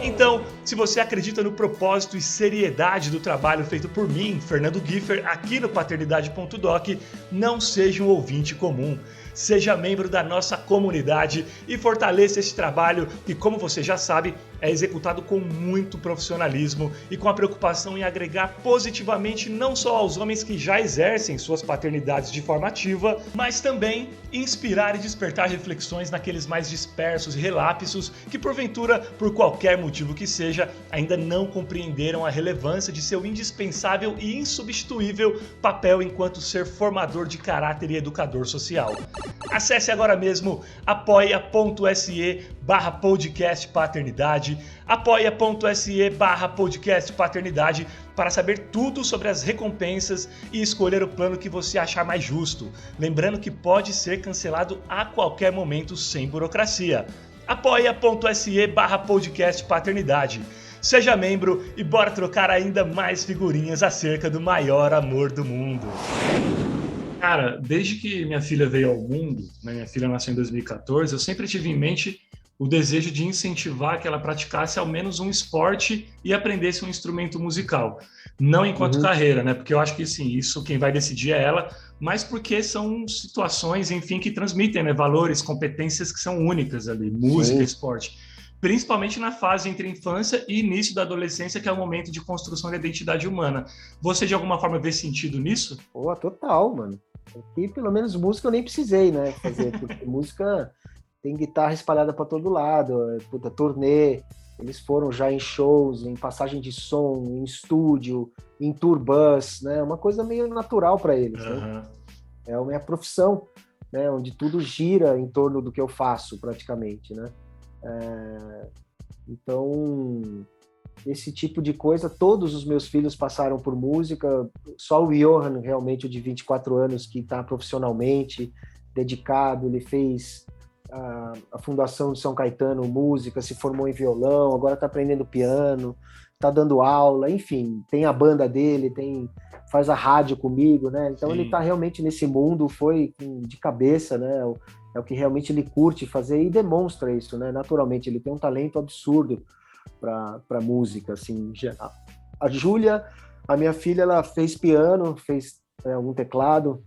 Então, se você acredita no propósito e seriedade do trabalho feito por mim, Fernando Giffer, aqui no Paternidade.doc, não seja um ouvinte comum. Seja membro da nossa comunidade e fortaleça esse trabalho que, como você já sabe, é executado com muito profissionalismo e com a preocupação em agregar positivamente não só aos homens que já exercem suas paternidades de forma ativa, mas também inspirar e despertar reflexões naqueles mais dispersos e relapsos que, porventura, por qualquer motivo que seja, ainda não compreenderam a relevância de seu indispensável e insubstituível papel enquanto ser formador de caráter e educador social. Acesse agora mesmo apoia.se/podcast paternidade, apoia.se/podcast paternidade para saber tudo sobre as recompensas e escolher o plano que você achar mais justo. Lembrando que pode ser cancelado a qualquer momento sem burocracia. apoia.se/podcast paternidade. Seja membro e bora trocar ainda mais figurinhas acerca do maior amor do mundo. Cara, desde que minha filha veio ao mundo, né, minha filha nasceu em 2014, eu sempre tive em mente o desejo de incentivar que ela praticasse ao menos um esporte e aprendesse um instrumento musical. Não enquanto carreira, né? Porque eu acho que, sim, isso quem vai decidir é ela, mas porque são situações, enfim, que transmitem, né, valores, competências que são únicas ali, música, esporte. Principalmente na fase entre infância e início da adolescência, que é o momento de construção da identidade humana. Você, de alguma forma, vê sentido nisso?
Pô, total, mano. Aqui, pelo menos, música eu nem precisei, né, fazer, porque música tem guitarra espalhada para todo lado, puta, turnê, eles foram já em shows, em passagem de som, em estúdio, em tour bus, né, uma coisa meio natural para eles, né? É a minha profissão, né, onde tudo gira em torno do que eu faço, praticamente, né? Então, esse tipo de coisa, todos os meus filhos passaram por música, só o Johan, realmente, o de 24 anos, que está profissionalmente dedicado, ele fez a Fundação de São Caetano, música, se formou em violão, agora está aprendendo piano, está dando aula, enfim, tem a banda dele, faz a rádio comigo, né? Então ele está realmente nesse mundo, foi de cabeça, né? É o que realmente ele curte fazer e demonstra isso, né? Naturalmente, ele tem um talento absurdo para música, assim, em geral. A Júlia, a minha filha, ela fez piano, fez algum teclado,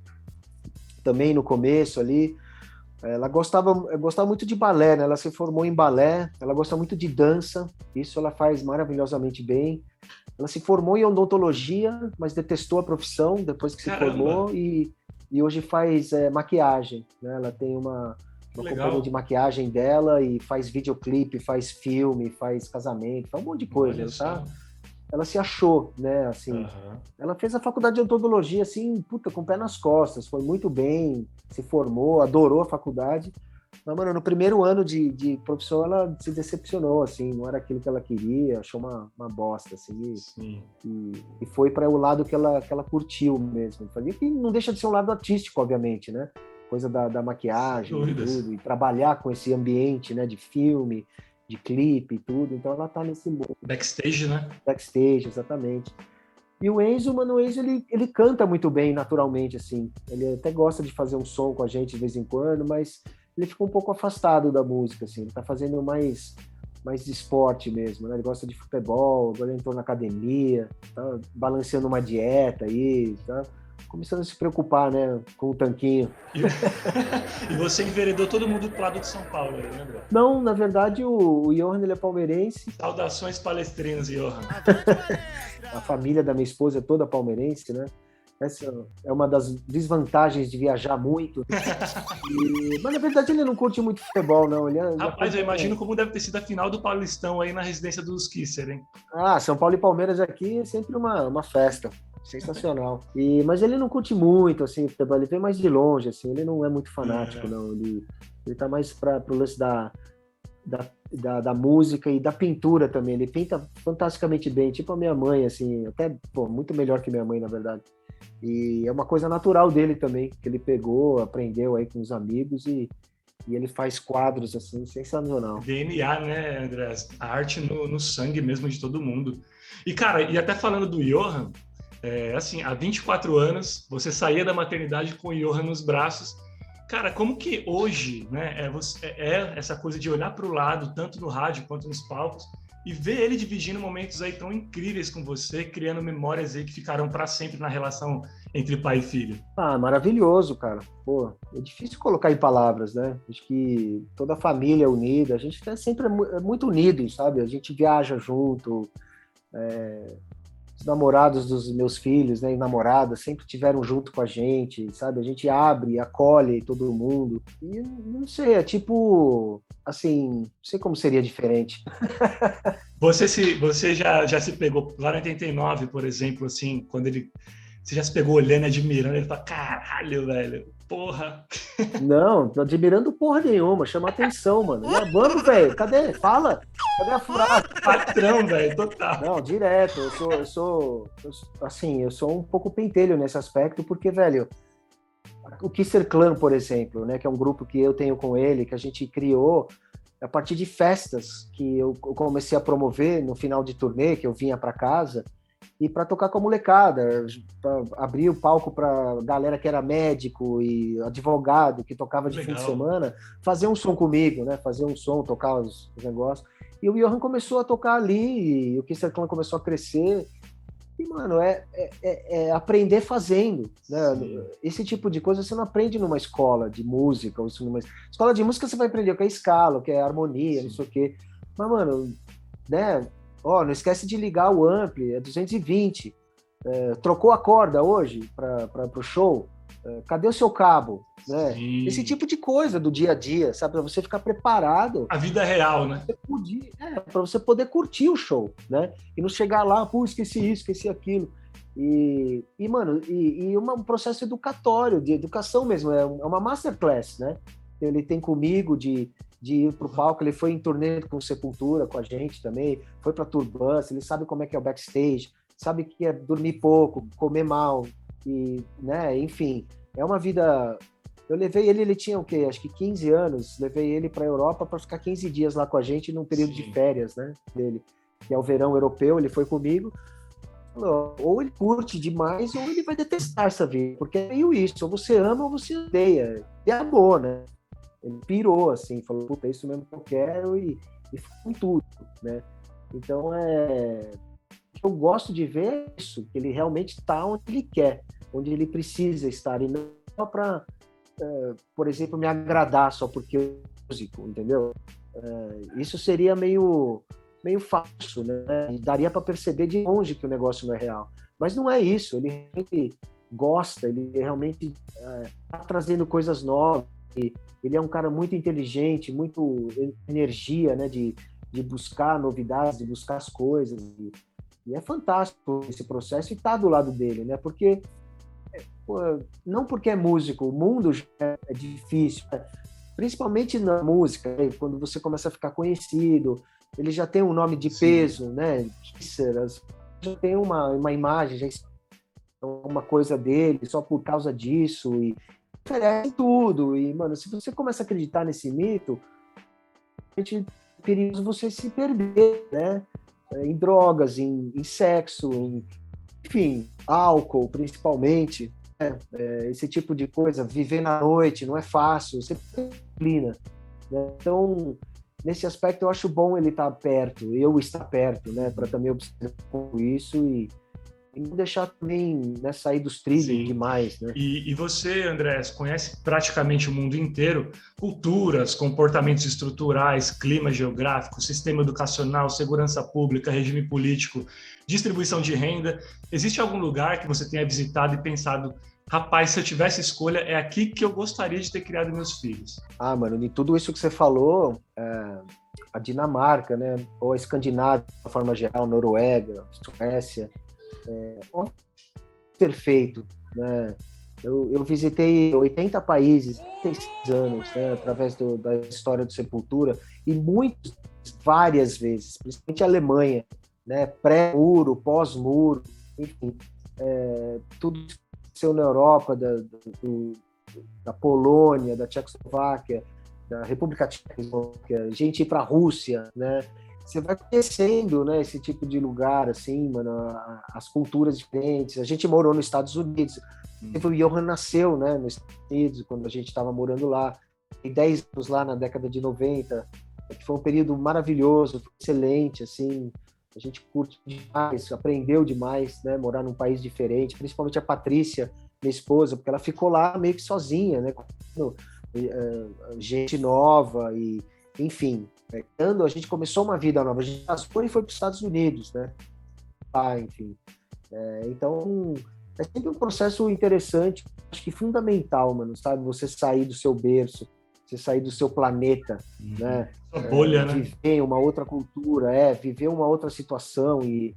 também no começo ali. Ela gostava muito de balé, né? Ela se formou em balé, ela gosta muito de dança, isso ela faz maravilhosamente bem. Ela se formou em odontologia, mas detestou a profissão depois que se formou e hoje faz maquiagem, né? Ela tem uma companhia de maquiagem dela e faz videoclipe, faz filme, faz casamento, faz um monte de coisa, tá? Ela se achou, né, assim, ela fez a faculdade de odontologia, assim, com o pé nas costas, foi muito bem, se formou, adorou a faculdade, mas, mano, no primeiro ano de profissão ela se decepcionou, assim, não era aquilo que ela queria, achou uma bosta, assim, e foi para o lado que ela curtiu mesmo, que não deixa de ser um lado artístico, obviamente, né, coisa da maquiagem e tudo, e trabalhar com esse ambiente, né, de filme, de clipe e tudo, então ela tá nesse mundo.
Backstage, né?
Backstage, exatamente. E o Enzo, mano, ele canta muito bem, naturalmente, assim. Ele até gosta de fazer um som com a gente de vez em quando, mas ele ficou um pouco afastado da música, assim. Ele tá fazendo mais de esporte mesmo, né? Ele gosta de futebol, agora ele entrou na academia, tá balanceando uma dieta aí, tá começando a se preocupar, né, com o tanquinho.
E você enveredou todo mundo pro lado de São Paulo, né, André?
Não, na verdade, o Johan, ele é palmeirense.
Saudações palestrinas, Johan.
A família da minha esposa é toda palmeirense, né? Essa é uma das desvantagens de viajar muito. Mas, na verdade, ele não curte muito futebol, não.
Rapaz, eu imagino como deve ter sido a final do Paulistão aí na residência dos Kisser, hein?
São Paulo e Palmeiras aqui é sempre uma festa. Sensacional. Mas ele não curte muito, assim, futebol. Ele vem mais de longe, assim. Ele não é muito fanático, não. Ele tá mais pro lance da música e da pintura também. Ele pinta fantasticamente bem, tipo a minha mãe, assim, até muito melhor que minha mãe, na verdade. E é uma coisa natural dele também, que ele pegou, aprendeu aí com os amigos e ele faz quadros, assim, sensacional.
DNA, né, André? A arte no sangue mesmo de todo mundo. E, cara, e até falando do Johan, assim, há 24 anos, você saía da maternidade com o Johan nos braços. Cara, como que hoje, né, essa coisa de olhar para o lado, tanto no rádio quanto nos palcos, e ver ele dividindo momentos aí tão incríveis com você, criando memórias aí que ficaram para sempre na relação entre pai e filho?
Maravilhoso, cara. Pô, é difícil colocar em palavras, né? Acho que toda a família é unida, a gente sempre é muito unido, sabe? A gente viaja junto, os namorados dos meus filhos, né, e namoradas sempre tiveram junto com a gente, sabe? A gente abre, acolhe todo mundo. E não sei, é tipo, assim, não sei como seria diferente.
Você já se pegou lá em 89, por exemplo, assim, quando você já se pegou olhando, admirando, ele fala, caralho, velho, porra.
Não, tô admirando porra nenhuma, chama atenção, mano. Vamos, velho, cadê? Fala, cadê a frase?
Patrão, velho, total.
Não, direto, eu sou um pouco pentelho nesse aspecto, porque, velho, o Kisser Clan, por exemplo, né, que é um grupo que eu tenho com ele, que a gente criou a partir de festas que eu comecei a promover no final de turnê, que eu vinha para casa, e para tocar com a molecada, pra abrir o palco para galera que era médico e advogado, que tocava de fim de semana, fazer um som comigo, né? Fazer um som, tocar os negócios. E o Johan começou a tocar ali, e o Kisser Clan começou a crescer. E, mano, é aprender fazendo, né? Sim. Esse tipo de coisa você não aprende numa escola de música, ou numa escola de música você vai aprender o que é escala, o que é harmonia, não sei o quê. Mas, mano, né? Não esquece de ligar o ampli, é 220. Trocou a corda hoje para o show? Cadê o seu cabo? Né? Esse tipo de coisa do dia a dia, sabe? Para você ficar preparado.
A vida real, né?
Para você poder curtir o show, né? E não chegar lá, esqueci isso, esqueci aquilo. Mano, um processo educatório, de educação mesmo, é uma masterclass, né? Ele tem comigo de ir pro palco, ele foi em turnê com Sepultura, com a gente também, foi pra Turbans, ele sabe como é que é o backstage, sabe que é dormir pouco, comer mal, e, né, enfim, é uma vida Eu levei ele tinha o quê? Acho que 15 anos. Levei ele para a Europa para ficar 15 dias lá com a gente num período de férias, né? Dele, que é o verão europeu. Ele foi comigo. Falou, ou ele curte demais, ou ele vai detestar essa vida. Porque é meio isso. Ou você ama ou você odeia. E amor, né? Ele pirou, assim. Falou, puta, é isso mesmo que eu quero e foi com tudo, né? Então, o que eu gosto de ver é isso. Que ele realmente está onde ele quer. Onde ele precisa estar. E não só para... por exemplo, me agradar só porque eu sou músico, entendeu? Isso seria meio falso, né? E daria para perceber de longe que o negócio não é real. Mas não é isso, ele realmente gosta, ele realmente está trazendo coisas novas, ele é um cara muito inteligente, muito energia, né? De buscar novidades, de buscar as coisas, e é fantástico esse processo e tá do lado dele, né? Porque não porque é músico, o mundo já é difícil, principalmente na música, quando você começa a ficar conhecido, ele já tem um nome de peso, né? Já tem uma imagem, já uma coisa dele só por causa disso, e oferece tudo. E, mano, se você começa a acreditar nesse mito, é perigoso você se perder, né? Em drogas, em sexo, enfim, álcool, principalmente. Esse tipo de coisa, viver na noite não é fácil, você tem disciplina, né? Então, nesse aspecto, eu acho bom ele estar perto, eu estar perto, né, para também observar isso e não deixar também, né, sair dos trilhos demais, né?
E você, Andrés, conhece praticamente o mundo inteiro, culturas, comportamentos estruturais, clima geográfico, sistema educacional, segurança pública, regime político, distribuição de renda. Existe algum lugar que você tenha visitado e pensado, rapaz, se eu tivesse escolha, é aqui que eu gostaria de ter criado meus filhos?
Ah, mano, de tudo isso que você falou, a Dinamarca, né, ou a Escandinávia, de forma geral, Noruega, Suécia, perfeito, né? Eu visitei 80 países, 36 anos, né, através da história do Sepultura, e várias vezes, principalmente a Alemanha, né, pré-muro, pós-muro, enfim, tudo que aconteceu na Europa, da Polônia, da Tchecoslováquia, da República Tcheca, gente ir para a Rússia, né? Você vai conhecendo, né, esse tipo de lugar, assim, mano, as culturas diferentes. A gente morou nos Estados Unidos. O Johan nasceu, né, nos Estados Unidos, quando a gente estava morando lá. Tem 10 anos lá na década de 90, que foi um período maravilhoso, excelente, assim. A gente curte demais, aprendeu demais, né, morar num país diferente, principalmente a Patrícia, minha esposa, porque ela ficou lá meio que sozinha, né, com gente nova e, enfim, quando a gente começou uma vida nova, a gente casou e foi para os Estados Unidos, né? Enfim. Então, é sempre um processo interessante, acho que fundamental, mano, sabe? Você sair do seu berço, você sair do seu planeta, né?
A bolha, né?
Viver uma outra cultura, viver uma outra situação e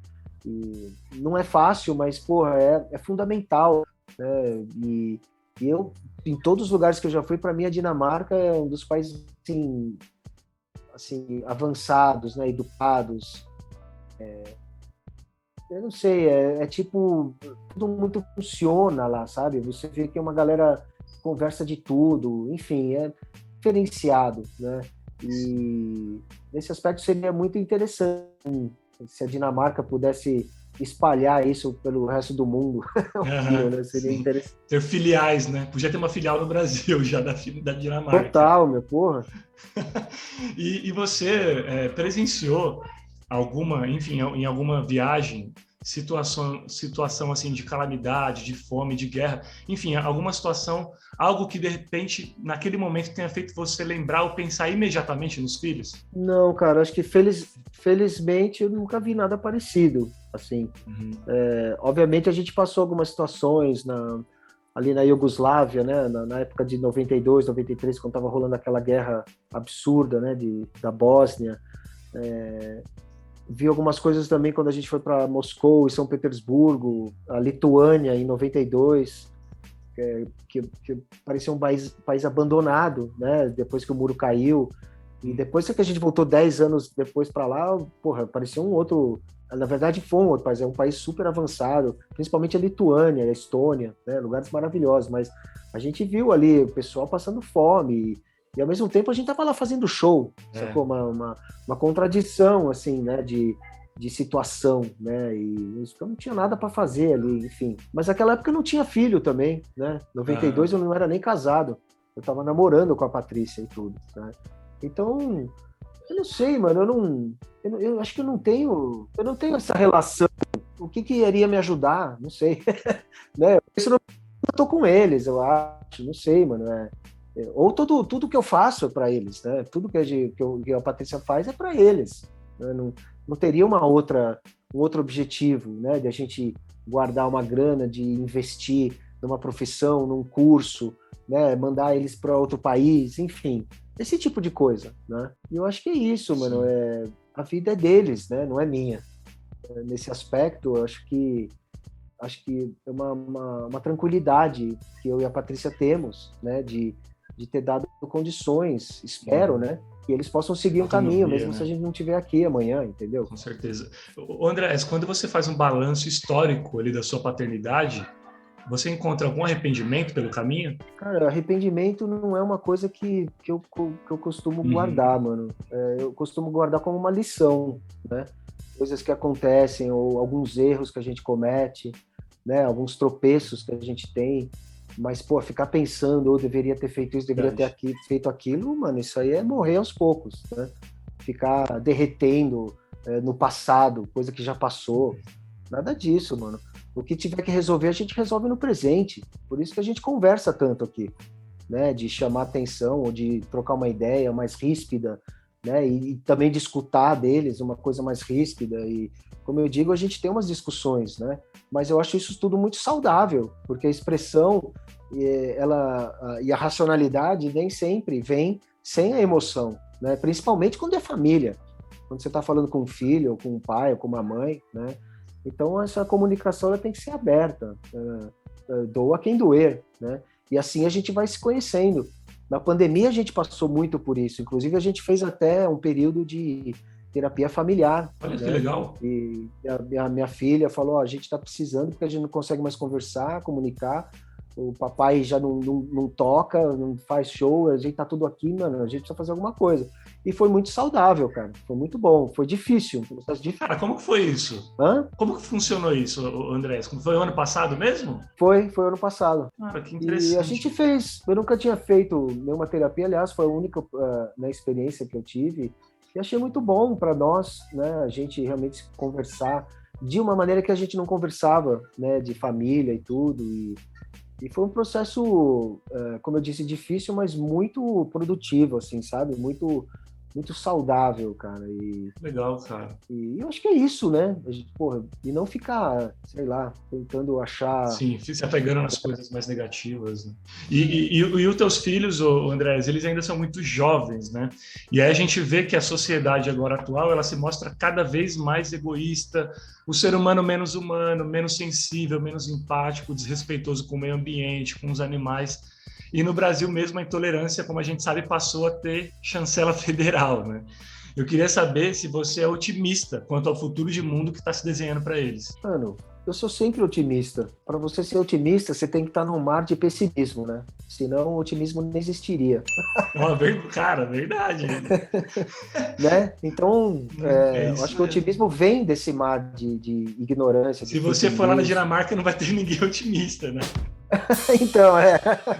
não é fácil, mas, porra, é fundamental, né? E eu, em todos os lugares que eu já fui, para mim, a Dinamarca é um dos países, assim, avançados, né, educados. Eu não sei, tipo, tudo muito funciona lá, sabe? Você vê que é uma galera que conversa de tudo, enfim, é diferenciado, né? E nesse aspecto seria muito interessante se a Dinamarca pudesse espalhar isso pelo resto do mundo. Né? Seria interessante.
Ter filiais, né? Podia ter uma filial no Brasil já da Dinamarca.
Total, meu porra.
E você presenciou alguma, enfim, em alguma viagem, situação assim de calamidade, de fome, de guerra, enfim, alguma situação, algo que de repente, naquele momento, tenha feito você lembrar ou pensar imediatamente nos filhos?
Não, cara, acho que felizmente eu nunca vi nada parecido, assim. Obviamente a gente passou algumas situações ali na Iugoslávia, né, na época de 92, 93, quando estava rolando aquela guerra absurda, né, da Bósnia. Vi algumas coisas também quando a gente foi para Moscou e São Petersburgo, a Lituânia em 92, que parecia um país abandonado, né, depois que o muro caiu. E depois que a gente voltou 10 anos depois para lá, porra, parecia um outro Na verdade, foi um outro país, é um país super avançado, principalmente a Lituânia, a Estônia, né? Lugares maravilhosos, mas a gente viu ali o pessoal passando fome e ao mesmo tempo a gente estava lá fazendo show, sacou? Uma contradição, assim, né, de situação, né, e eu não tinha nada para fazer ali, enfim. Mas naquela época eu não tinha filho também, né, 92 eu não era nem casado, eu estava namorando com a Patrícia e tudo, né, então... Eu não sei, mano, eu acho que eu não tenho essa relação. O que iria me ajudar? Não sei, né? Eu tô com eles, eu acho, não sei, mano. Ou tudo que eu faço é para eles, né? Tudo que a Patrícia faz é para eles. Né? Não teria um outro objetivo, né? De a gente guardar uma grana, de investir numa profissão, num curso, né? Mandar eles para outro país, enfim. Esse tipo de coisa, né? E eu acho que é isso, mano. A vida é deles, né? Não é minha. Nesse aspecto, eu acho que é uma tranquilidade que eu e a Patrícia temos, né? De ter dado condições, espero, né? Que eles possam seguir um caminho, mesmo, né? Se a gente não estiver aqui amanhã, entendeu?
Com certeza. André, quando você faz um balanço histórico ali da sua paternidade, você encontra algum arrependimento pelo caminho?
Cara, arrependimento não é uma coisa que eu costumo guardar, mano. Eu costumo guardar como uma lição, né? Coisas que acontecem ou alguns erros que a gente comete, né? Alguns tropeços que a gente tem. Mas, pô, ficar pensando, deveria ter feito isso, deveria ter feito aquilo, mano, isso aí é morrer aos poucos, né? Ficar derretendo no passado, coisa que já passou. Nada disso, mano. O que tiver que resolver, a gente resolve no presente. Por isso que a gente conversa tanto aqui, né? De chamar atenção ou de trocar uma ideia mais ríspida, né? E também de escutar deles uma coisa mais ríspida. E, como eu digo, a gente tem umas discussões, né? Mas eu acho isso tudo muito saudável, porque a expressão e a racionalidade nem sempre vem sem a emoção, né? Principalmente quando é família. Quando você está falando com um filho, ou com um pai, ou com uma mãe, né? Então, essa comunicação ela tem que ser aberta, doa quem doer, né? E assim a gente vai se conhecendo. Na pandemia, a gente passou muito por isso. Inclusive, a gente fez até um período de terapia familiar.
Olha que legal.
E a minha filha falou, a gente está precisando porque a gente não consegue mais conversar, comunicar. O papai já não toca, não faz show, a gente tá tudo aqui, mano, a gente precisa fazer alguma coisa. E foi muito saudável, cara. Foi muito bom. Foi difícil, um processo difícil.
Cara, como que foi isso?
Hã?
Como que funcionou isso, André? Foi o ano passado mesmo?
Foi ano passado.
Cara, que interessante.
E a gente fez, eu nunca tinha feito nenhuma terapia, aliás, foi a única experiência que eu tive. E achei muito bom para nós, né, a gente realmente conversar de uma maneira que a gente não conversava, né, de família e tudo. E foi um processo, como eu disse, difícil, mas muito produtivo, assim, sabe? Muito saudável, cara.
Legal, cara.
E eu acho que é isso, né? A gente, porra, e não ficar, sei lá, tentando achar...
Sim, se apegando nas coisas mais negativas. Né? E os teus filhos, André, eles ainda são muito jovens, né? E aí a gente vê que a sociedade agora atual, ela se mostra cada vez mais egoísta, o ser humano menos sensível, menos empático, desrespeitoso com o meio ambiente, com os animais. E no Brasil mesmo a intolerância, como a gente sabe, passou a ter chancela federal, né? Eu queria saber se você é otimista quanto ao futuro de mundo que está se desenhando para eles.
Mano, eu sou sempre otimista. Para você ser otimista, você tem que estar num mar de pessimismo, né? Senão o otimismo não existiria.
Cara, verdade.
Né? Então, eu acho que o otimismo vem desse mar de ignorância.
Se você for lá na Dinamarca, não vai ter ninguém otimista, né?
Então,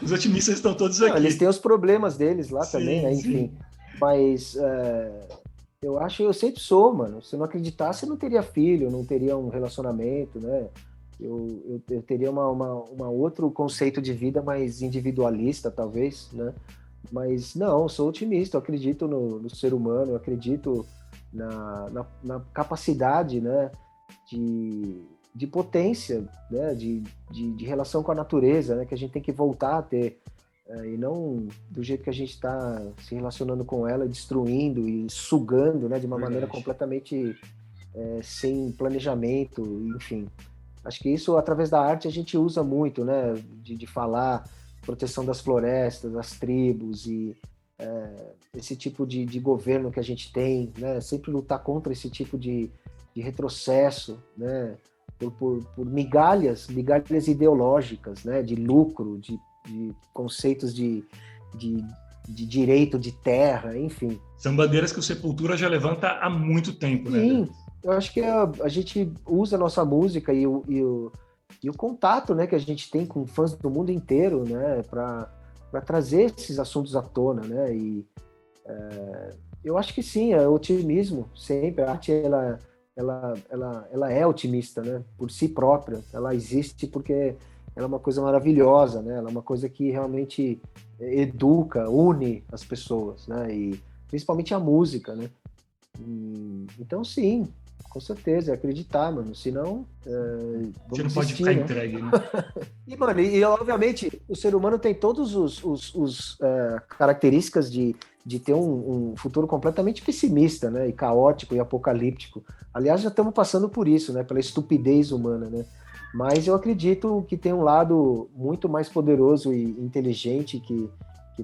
Os otimistas estão todos aqui.
Eles têm os problemas deles lá também, né? Enfim.
Sim.
Mas eu sempre sou, mano. Se eu não acreditasse, eu não teria filho, não teria um relacionamento, né? Eu teria uma outro conceito de vida mais individualista, talvez, né? Mas não, eu sou otimista, eu acredito no ser humano, eu acredito na capacidade, né? De potência, né? De relação com a natureza, né? Que a gente tem que voltar a ter. E não do jeito que a gente está se relacionando com ela, destruindo e sugando, né, de uma maneira completamente sem planejamento, enfim. Acho que isso, através da arte, a gente usa muito, né, de falar proteção das florestas, das tribos e esse tipo de governo que a gente tem, né, sempre lutar contra esse tipo de de retrocesso, né? Por migalhas ideológicas, né? De lucro, de conceitos de direito de terra, enfim.
São bandeiras que o Sepultura já levanta há muito tempo, né?
Sim, eu acho que a gente usa a nossa música e o contato, né, que a gente tem com fãs do mundo inteiro, né, para trazer esses assuntos à tona, né? E eu acho que sim, é otimismo sempre. A arte ela é otimista, né? Por si própria, ela existe porque ela é uma coisa maravilhosa, né? Ela é uma coisa que realmente educa, une as pessoas, né? E principalmente a música, né? Então sim, com certeza, é acreditar, mano. Senão,
a gente não pode ficar entregue, né?
E, mano, obviamente o ser humano tem todos os características de ter um futuro completamente pessimista, né? E caótico e apocalíptico. Aliás, já estamos passando por isso, né? Pela estupidez humana, né? Mas eu acredito que tem um lado muito mais poderoso e inteligente que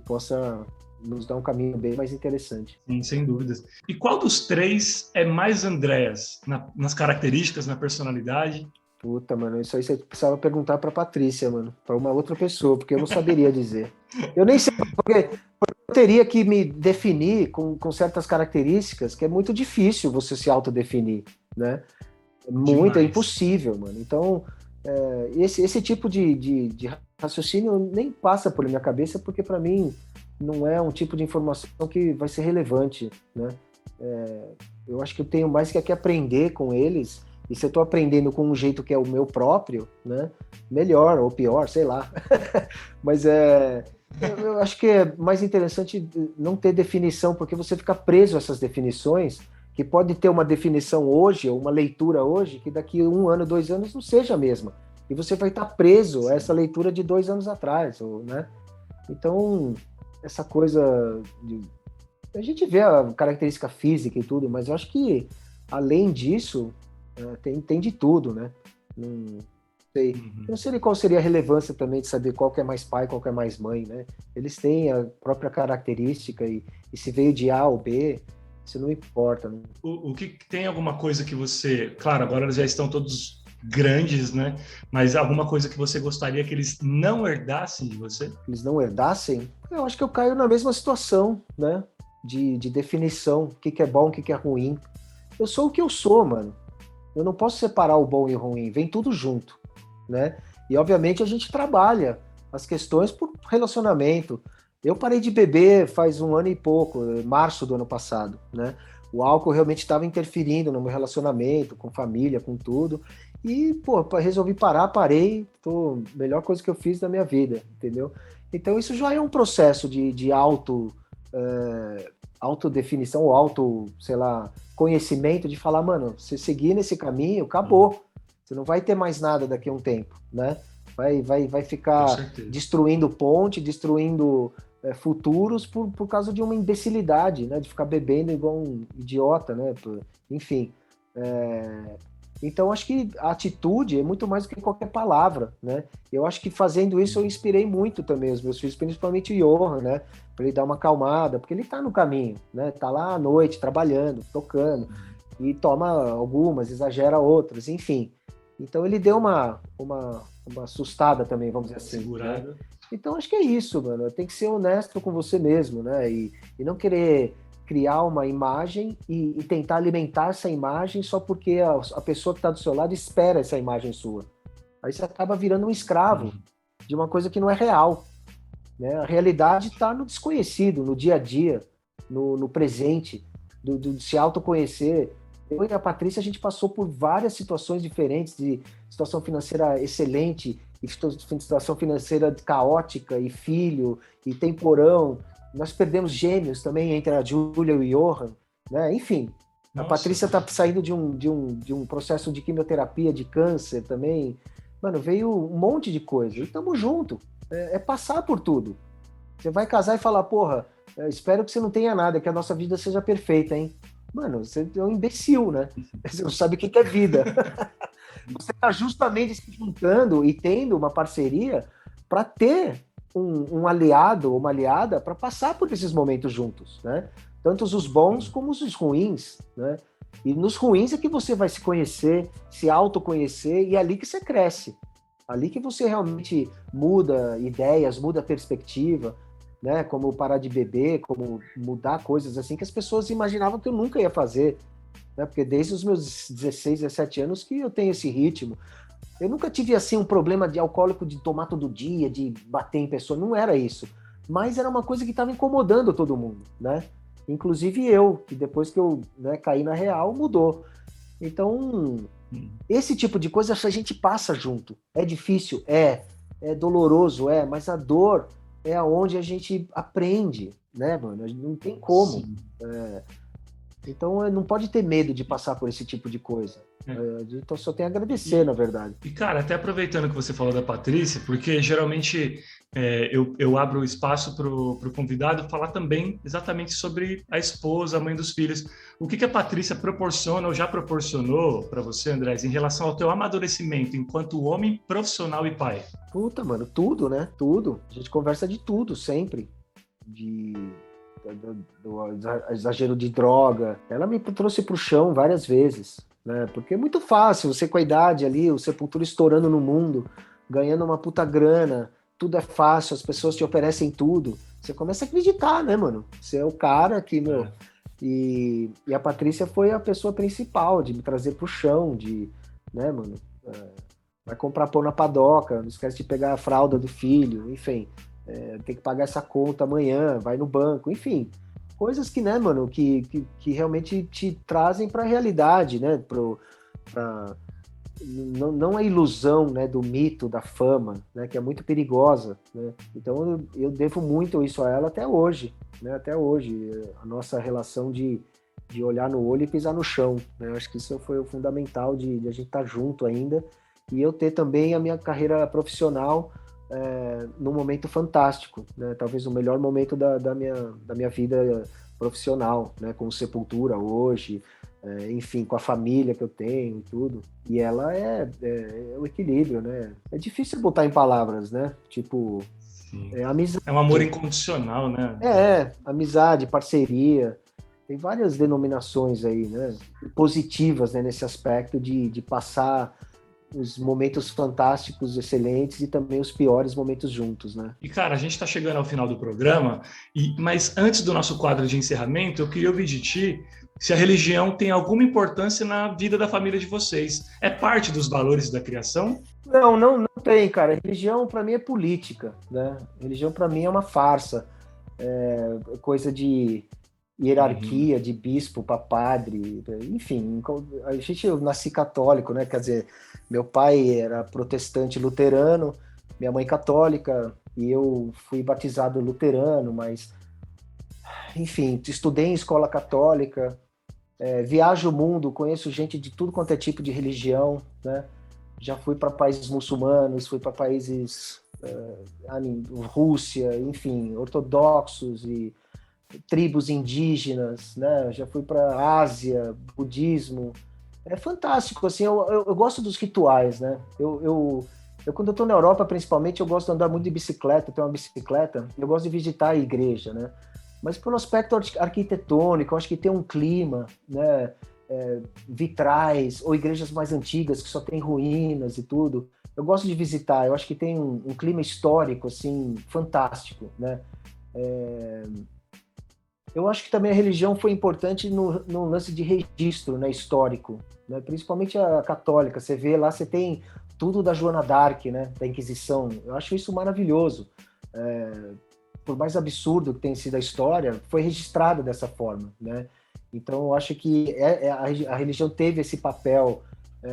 possa nos dar um caminho bem mais interessante.
Sim, sem dúvidas. E qual dos três é mais Andréas? Nas características, na personalidade?
Puta, mano, isso aí você precisava perguntar pra Patrícia, mano, pra uma outra pessoa, porque eu não saberia dizer. Eu nem sei, porque eu teria que me definir com certas características, que é muito difícil você se autodefinir, né? É impossível, mano. Então, esse tipo de raciocínio nem passa por minha cabeça, porque para mim não é um tipo de informação que vai ser relevante, né? Eu acho que eu tenho mais que aprender com eles, e se eu estou aprendendo com um jeito que é o meu próprio, né? Melhor ou pior, sei lá. Mas eu acho que é mais interessante não ter definição, porque você fica preso a essas definições, que pode ter uma definição hoje, ou uma leitura hoje, que daqui 1 ano, 2 anos não seja a mesma. E você vai estar preso a essa leitura de 2 anos atrás, né? Então, essa coisa a gente vê a característica física e tudo, mas eu acho que, além disso, tem de tudo, né? Não sei. Eu não sei qual seria a relevância também de saber qual que é mais pai, qual que é mais mãe, né? Eles têm a própria característica e se veio de A ou B, isso não importa, né?
O que tem alguma coisa que você... Claro, agora eles já estão todos grandes, né? Mas alguma coisa que você gostaria que eles não herdassem de você?
Eles não herdassem? Eu acho que eu caio na mesma situação, né? De definição, o que é bom, o que é ruim. Eu sou o que eu sou, mano. Eu não posso separar o bom e o ruim, vem tudo junto, né? E, obviamente, a gente trabalha as questões por relacionamento. Eu parei de beber faz 1 ano e pouco, março do ano passado, né? O álcool realmente estava interferindo no meu relacionamento, com família, com tudo. E, pô, resolvi parar, parei. Melhor coisa que eu fiz na minha vida, entendeu? Então, isso já é um processo de autodefinição, ou sei lá, conhecimento, de falar, mano, você seguir nesse caminho, acabou. Você não vai ter mais nada daqui a um tempo, né? Vai ficar destruindo ponte, destruindo futuros por causa de uma imbecilidade, né? De ficar bebendo igual um idiota, né? Enfim. Então, acho que a atitude é muito mais do que qualquer palavra, né? Eu acho que fazendo isso eu inspirei muito também os meus filhos, principalmente o Johan, né? Para ele dar uma acalmada, porque ele tá no caminho, né? Tá lá à noite, trabalhando, tocando, e toma algumas, exagera outras, enfim. Então, ele deu uma assustada também, vamos dizer assim.
Segurada.
Né? Então, acho que é isso, mano. Tem que ser honesto com você mesmo, né? E não querer criar uma imagem e tentar alimentar essa imagem só porque a pessoa que está do seu lado espera essa imagem sua. Aí você acaba virando um escravo de uma coisa que não é real. Né? A realidade está no desconhecido, no dia a dia, no presente, do se autoconhecer. Eu e a Patrícia, a gente passou por várias situações diferentes, de situação financeira excelente, e situação financeira caótica, e filho, e temporão. Nós perdemos gêmeos também entre a Júlia e o Johan, né? Enfim, nossa. A Patrícia está saindo de um processo de quimioterapia, de câncer também. Mano, veio um monte de coisa. E estamos juntos. É passar por tudo. Você vai casar e falar, porra, espero que você não tenha nada, que a nossa vida seja perfeita, hein? Mano, você é um imbecil, né? Você não sabe o que é vida. Você está justamente se juntando e tendo uma parceria para ter um aliado ou uma aliada para passar por esses momentos juntos, né? Tanto os bons como os ruins, né? E nos ruins é que você vai se conhecer, se autoconhecer, e é ali que você cresce. Ali que você realmente muda ideias, muda perspectiva, né? Como parar de beber, como mudar coisas assim que as pessoas imaginavam que eu nunca ia fazer, né? Porque desde os meus 16, 17 anos que eu tenho esse ritmo. Eu nunca tive assim um problema de alcoólico de tomar todo dia, de bater em pessoa, não era isso. Mas era uma coisa que estava incomodando todo mundo, né? Inclusive eu, que depois que eu, né, caí na real, mudou. Então, esse tipo de coisa a gente passa junto. É difícil? É doloroso? Mas a dor é aonde a gente aprende, né, mano? Não tem como. Então, não pode ter medo de passar por esse tipo de coisa. Então, só tem a agradecer, na verdade.
E, cara, até aproveitando que você falou da Patrícia, porque geralmente eu abro espaço para o convidado falar também exatamente sobre a esposa, a mãe dos filhos. O que a Patrícia proporciona ou já proporcionou para você, Andrés, em relação ao teu amadurecimento enquanto homem profissional e pai?
Puta, mano, tudo, né? Tudo. A gente conversa de tudo, sempre. Do exagero de droga. Ela me trouxe pro chão várias vezes, né? Porque é muito fácil, você com a idade ali, o Sepultura estourando no mundo, ganhando uma puta grana, tudo é fácil, as pessoas te oferecem tudo. Você começa a acreditar, né, mano? Você é o cara que, meu... E a Patrícia foi a pessoa principal de me trazer pro chão, né, mano? Vai comprar pão na padoca, não esquece de pegar a fralda do filho, enfim... tem que pagar essa conta amanhã, vai no banco, enfim, coisas que, né, mano, que realmente te trazem para a realidade, né, não a ilusão, né, do mito, da fama, né, que é muito perigosa, né, então eu devo muito isso a ela até hoje, né, a nossa relação de olhar no olho e pisar no chão, né, acho que isso foi o fundamental de a gente estar junto ainda, e eu ter também a minha carreira profissional num momento fantástico, né? Talvez o melhor momento da minha vida profissional, né? Com o Sepultura hoje, enfim, com a família que eu tenho e tudo. E ela é o equilíbrio, né? É difícil botar em palavras, né? Tipo, amizade.
É um amor incondicional, né?
Amizade, parceria. Tem várias denominações aí, né? Positivas, né? Nesse aspecto de passar os momentos fantásticos, excelentes e também os piores momentos juntos, né?
E, cara, a gente está chegando ao final do programa, mas antes do nosso quadro de encerramento, eu queria ouvir de ti se a religião tem alguma importância na vida da família de vocês. É parte dos valores da criação?
Não tem, cara. Religião, para mim, é política, né? Religião, para mim, é uma farsa. É coisa de hierarquia, de bispo para padre, enfim. Eu nasci católico, né? Quer dizer, meu pai era protestante luterano, minha mãe católica, e eu fui batizado luterano, mas, enfim, estudei em escola católica, viajo o mundo, conheço gente de tudo quanto é tipo de religião, né? Já fui para países muçulmanos, fui para países, Rússia, enfim, ortodoxos e tribos indígenas, né? Já fui para Ásia, budismo. É fantástico, assim, eu gosto dos rituais, né? Eu quando eu tô na Europa, principalmente, eu gosto de andar muito de bicicleta, eu tenho uma bicicleta, eu gosto de visitar a igreja, né? Mas pelo aspecto arquitetônico, eu acho que tem um clima, né? Vitrais, ou igrejas mais antigas, que só tem ruínas e tudo. Eu gosto de visitar, eu acho que tem um clima histórico, assim, fantástico, né? Eu acho que também a religião foi importante no lance de registro, né, histórico, né, principalmente a católica. Você vê lá, você tem tudo da Joana d'Arc, né, da Inquisição. Eu acho isso maravilhoso. Por mais absurdo que tenha sido a história, foi registrada dessa forma, né? Então, eu acho que a religião teve esse papel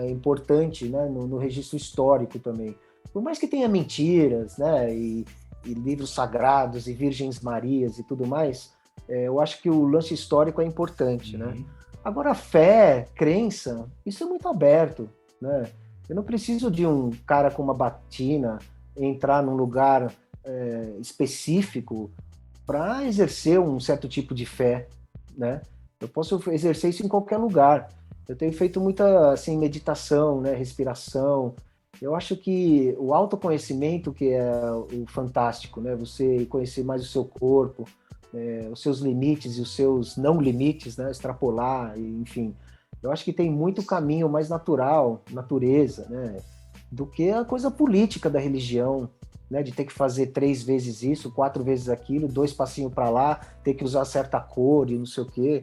importante, né, no registro histórico também. Por mais que tenha mentiras, né, e livros sagrados e Virgens Marias e tudo mais, eu acho que o lance histórico é importante, né? Agora, fé, crença, isso é muito aberto, né? Eu não preciso de um cara com uma batina entrar num lugar específico para exercer um certo tipo de fé, né? Eu posso exercer isso em qualquer lugar. Eu tenho feito muita, assim, meditação, né? Respiração. Eu acho que o autoconhecimento que é o fantástico, né? Você conhecer mais o seu corpo, os seus limites e os seus não limites, né? Extrapolar, enfim. Eu acho que tem muito caminho mais natural, natureza, né? Do que a coisa política da religião, né? De ter que fazer 3 vezes isso, 4 vezes aquilo, 2 passinhos para lá, ter que usar certa cor e não sei o quê.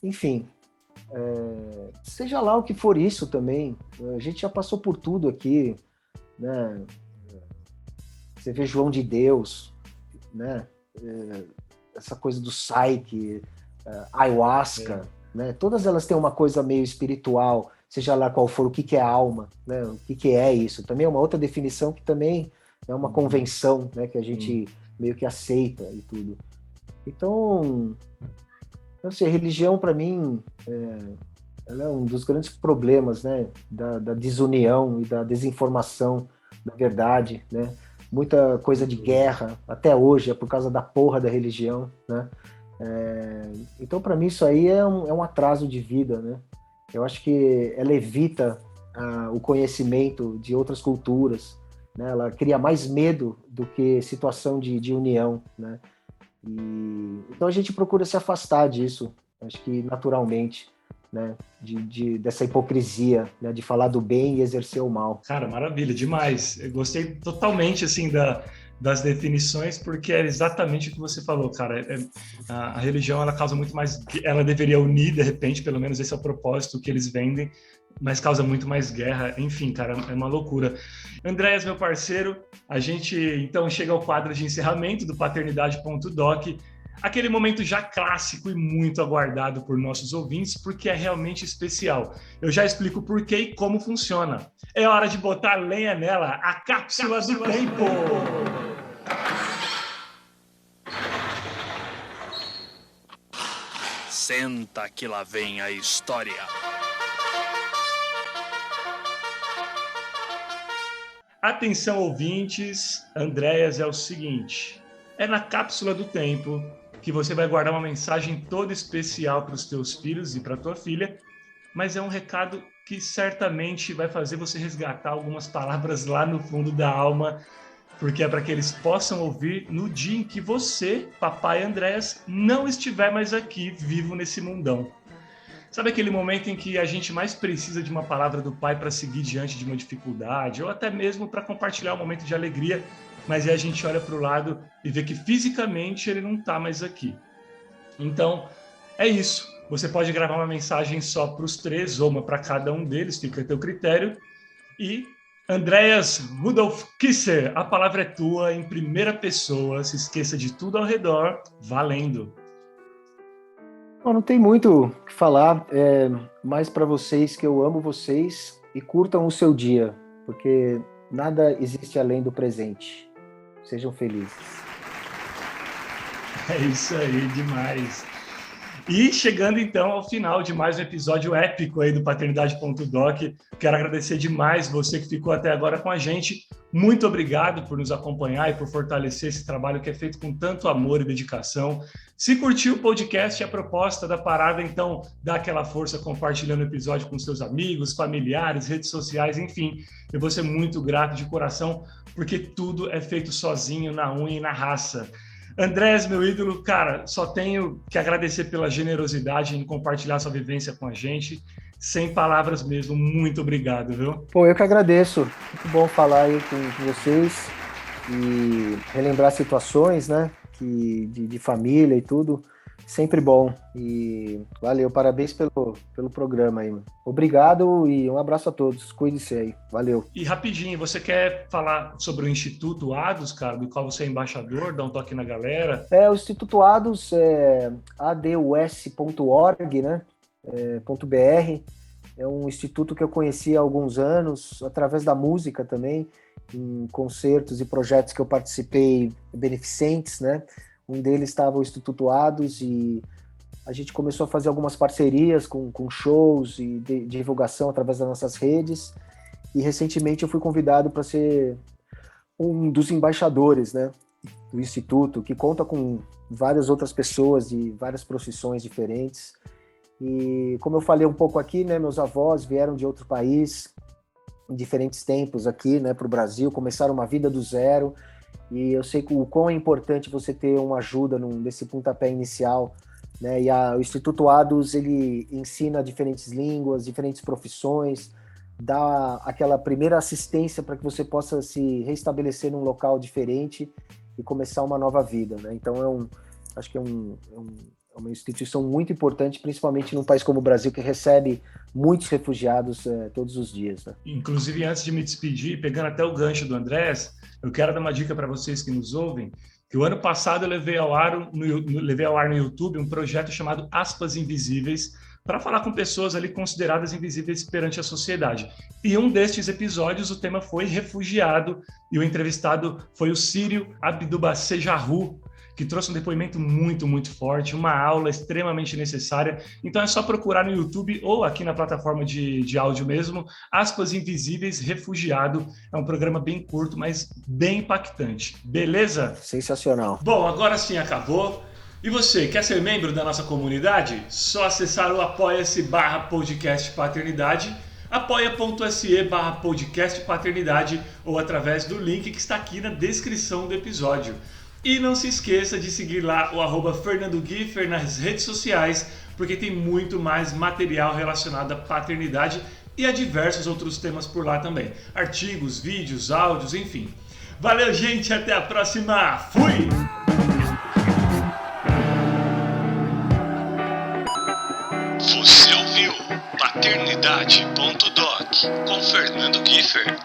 Enfim, seja lá o que for isso também, a gente já passou por tudo aqui, né? Você vê João de Deus, né? Essa coisa do Psyche, ayahuasca, né? Todas elas têm uma coisa meio espiritual, seja lá qual for, o que é alma, né? O que é isso. Também é uma outra definição que também é uma convenção, né? Que a gente meio que aceita e tudo. Então, não sei, a religião para mim ela é um dos grandes problemas, né? Da desunião e da desinformação da verdade, né? Muita coisa de guerra, até hoje, é por causa da porra da religião, né? Então, para mim, isso aí é um atraso de vida, né? Eu acho que ela evita o conhecimento de outras culturas, né? Ela cria mais medo do que situação de união, né? Então a gente procura se afastar disso, acho que naturalmente, né? Dessa hipocrisia, né? De falar do bem e exercer o mal.
Cara, maravilha, demais. Eu gostei totalmente, assim, das definições, porque é exatamente o que você falou, cara. A religião, ela causa muito mais... Ela deveria unir, de repente, pelo menos esse é o propósito que eles vendem, mas causa muito mais guerra. Enfim, cara, é uma loucura. Andréas, meu parceiro, a gente, então, chega ao quadro de encerramento do Paternidade.doc, aquele momento já clássico e muito aguardado por nossos ouvintes, porque é realmente especial. Eu já explico por quê e como funciona. É hora de botar lenha nela, a cápsula do tempo!
Senta que lá vem a história.
Atenção, ouvintes, Andréas, é o seguinte, é na cápsula do tempo que você vai guardar uma mensagem toda especial para os teus filhos e para a tua filha, mas é um recado que certamente vai fazer você resgatar algumas palavras lá no fundo da alma, porque é para que eles possam ouvir no dia em que você, papai Andréas, não estiver mais aqui, vivo nesse mundão. Sabe aquele momento em que a gente mais precisa de uma palavra do pai para seguir diante de uma dificuldade, ou até mesmo para compartilhar um momento de alegria, mas aí a gente olha para o lado e vê que fisicamente ele não está mais aqui. Então, é isso. Você pode gravar uma mensagem só para os 3, ou uma para cada um deles, fica a teu critério. E, Andréas Rudolf Kisser, a palavra é tua, em primeira pessoa, se esqueça de tudo ao redor, valendo.
Bom, não tem muito o que falar, mais para vocês que eu amo vocês e curtam o seu dia, porque nada existe além do presente. Sejam felizes.
É isso aí, demais. E chegando então ao final de mais um episódio épico aí do Paternidade.doc, quero agradecer demais você que ficou até agora com a gente. Muito obrigado por nos acompanhar e por fortalecer esse trabalho que é feito com tanto amor e dedicação. Se curtiu o podcast e a proposta da parada, então dá aquela força compartilhando o episódio com seus amigos, familiares, redes sociais, enfim. Eu vou ser muito grato de coração, porque tudo é feito sozinho, na unha e na raça. Andrés, meu ídolo, cara, só tenho que agradecer pela generosidade em compartilhar sua vivência com a gente. Sem palavras mesmo, muito obrigado, viu?
Pô, eu que agradeço. Muito bom falar aí com vocês e relembrar situações, né, de família e tudo. Sempre bom. E valeu, parabéns pelo programa aí, mano. Obrigado e um abraço a todos. Cuide-se aí. Valeu.
E rapidinho, você quer falar sobre o Instituto ADOS, cara, do qual você é embaixador? Dá um toque na galera.
O Instituto ADOS é adus.org, né? .br. É um instituto que eu conheci há alguns anos, através da música também, em concertos e projetos que eu participei beneficentes, né? Um deles estava o Instituto ADOS e a gente começou a fazer algumas parcerias com shows e divulgação através das nossas redes. E recentemente eu fui convidado para ser um dos embaixadores, né, do Instituto, que conta com várias outras pessoas de várias profissões diferentes. E como eu falei um pouco aqui, né, meus avós vieram de outro país em diferentes tempos aqui, né, para o Brasil, começaram uma vida do zero. E eu sei o quão é importante você ter uma ajuda nesse pontapé inicial né? E o Instituto ADUS, ele ensina diferentes línguas, diferentes profissões, dá aquela primeira assistência para que você possa se restabelecer num local diferente e começar uma nova vida, né? Então acho que é uma instituição muito importante, principalmente num país como o Brasil, que recebe muitos refugiados todos os dias, né?
Inclusive, antes de me despedir, pegando até o gancho do Andrés, eu quero dar uma dica para vocês que nos ouvem, que o ano passado eu levei ao ar no YouTube um projeto chamado Aspas Invisíveis, para falar com pessoas ali consideradas invisíveis perante a sociedade. E um destes episódios, o tema foi refugiado, e o entrevistado foi o Sírio Abdubacejahu, que trouxe um depoimento muito, muito forte, uma aula extremamente necessária. Então é só procurar no YouTube ou aqui na plataforma de áudio mesmo, Aspas Invisíveis Refugiado. É um programa bem curto, mas bem impactante. Beleza?
Sensacional.
Bom, agora sim acabou. E você, quer ser membro da nossa comunidade? Só acessar o apoia-se/podcast Paternidade, apoia.se/podcast Paternidade ou através do link que está aqui na descrição do episódio. E não se esqueça de seguir lá o @FernandoGiffer nas redes sociais, porque tem muito mais material relacionado à paternidade e a diversos outros temas por lá também. Artigos, vídeos, áudios, enfim. Valeu, gente, até a próxima. Fui!
Você ouviu Paternidade.doc com Fernando Giffer.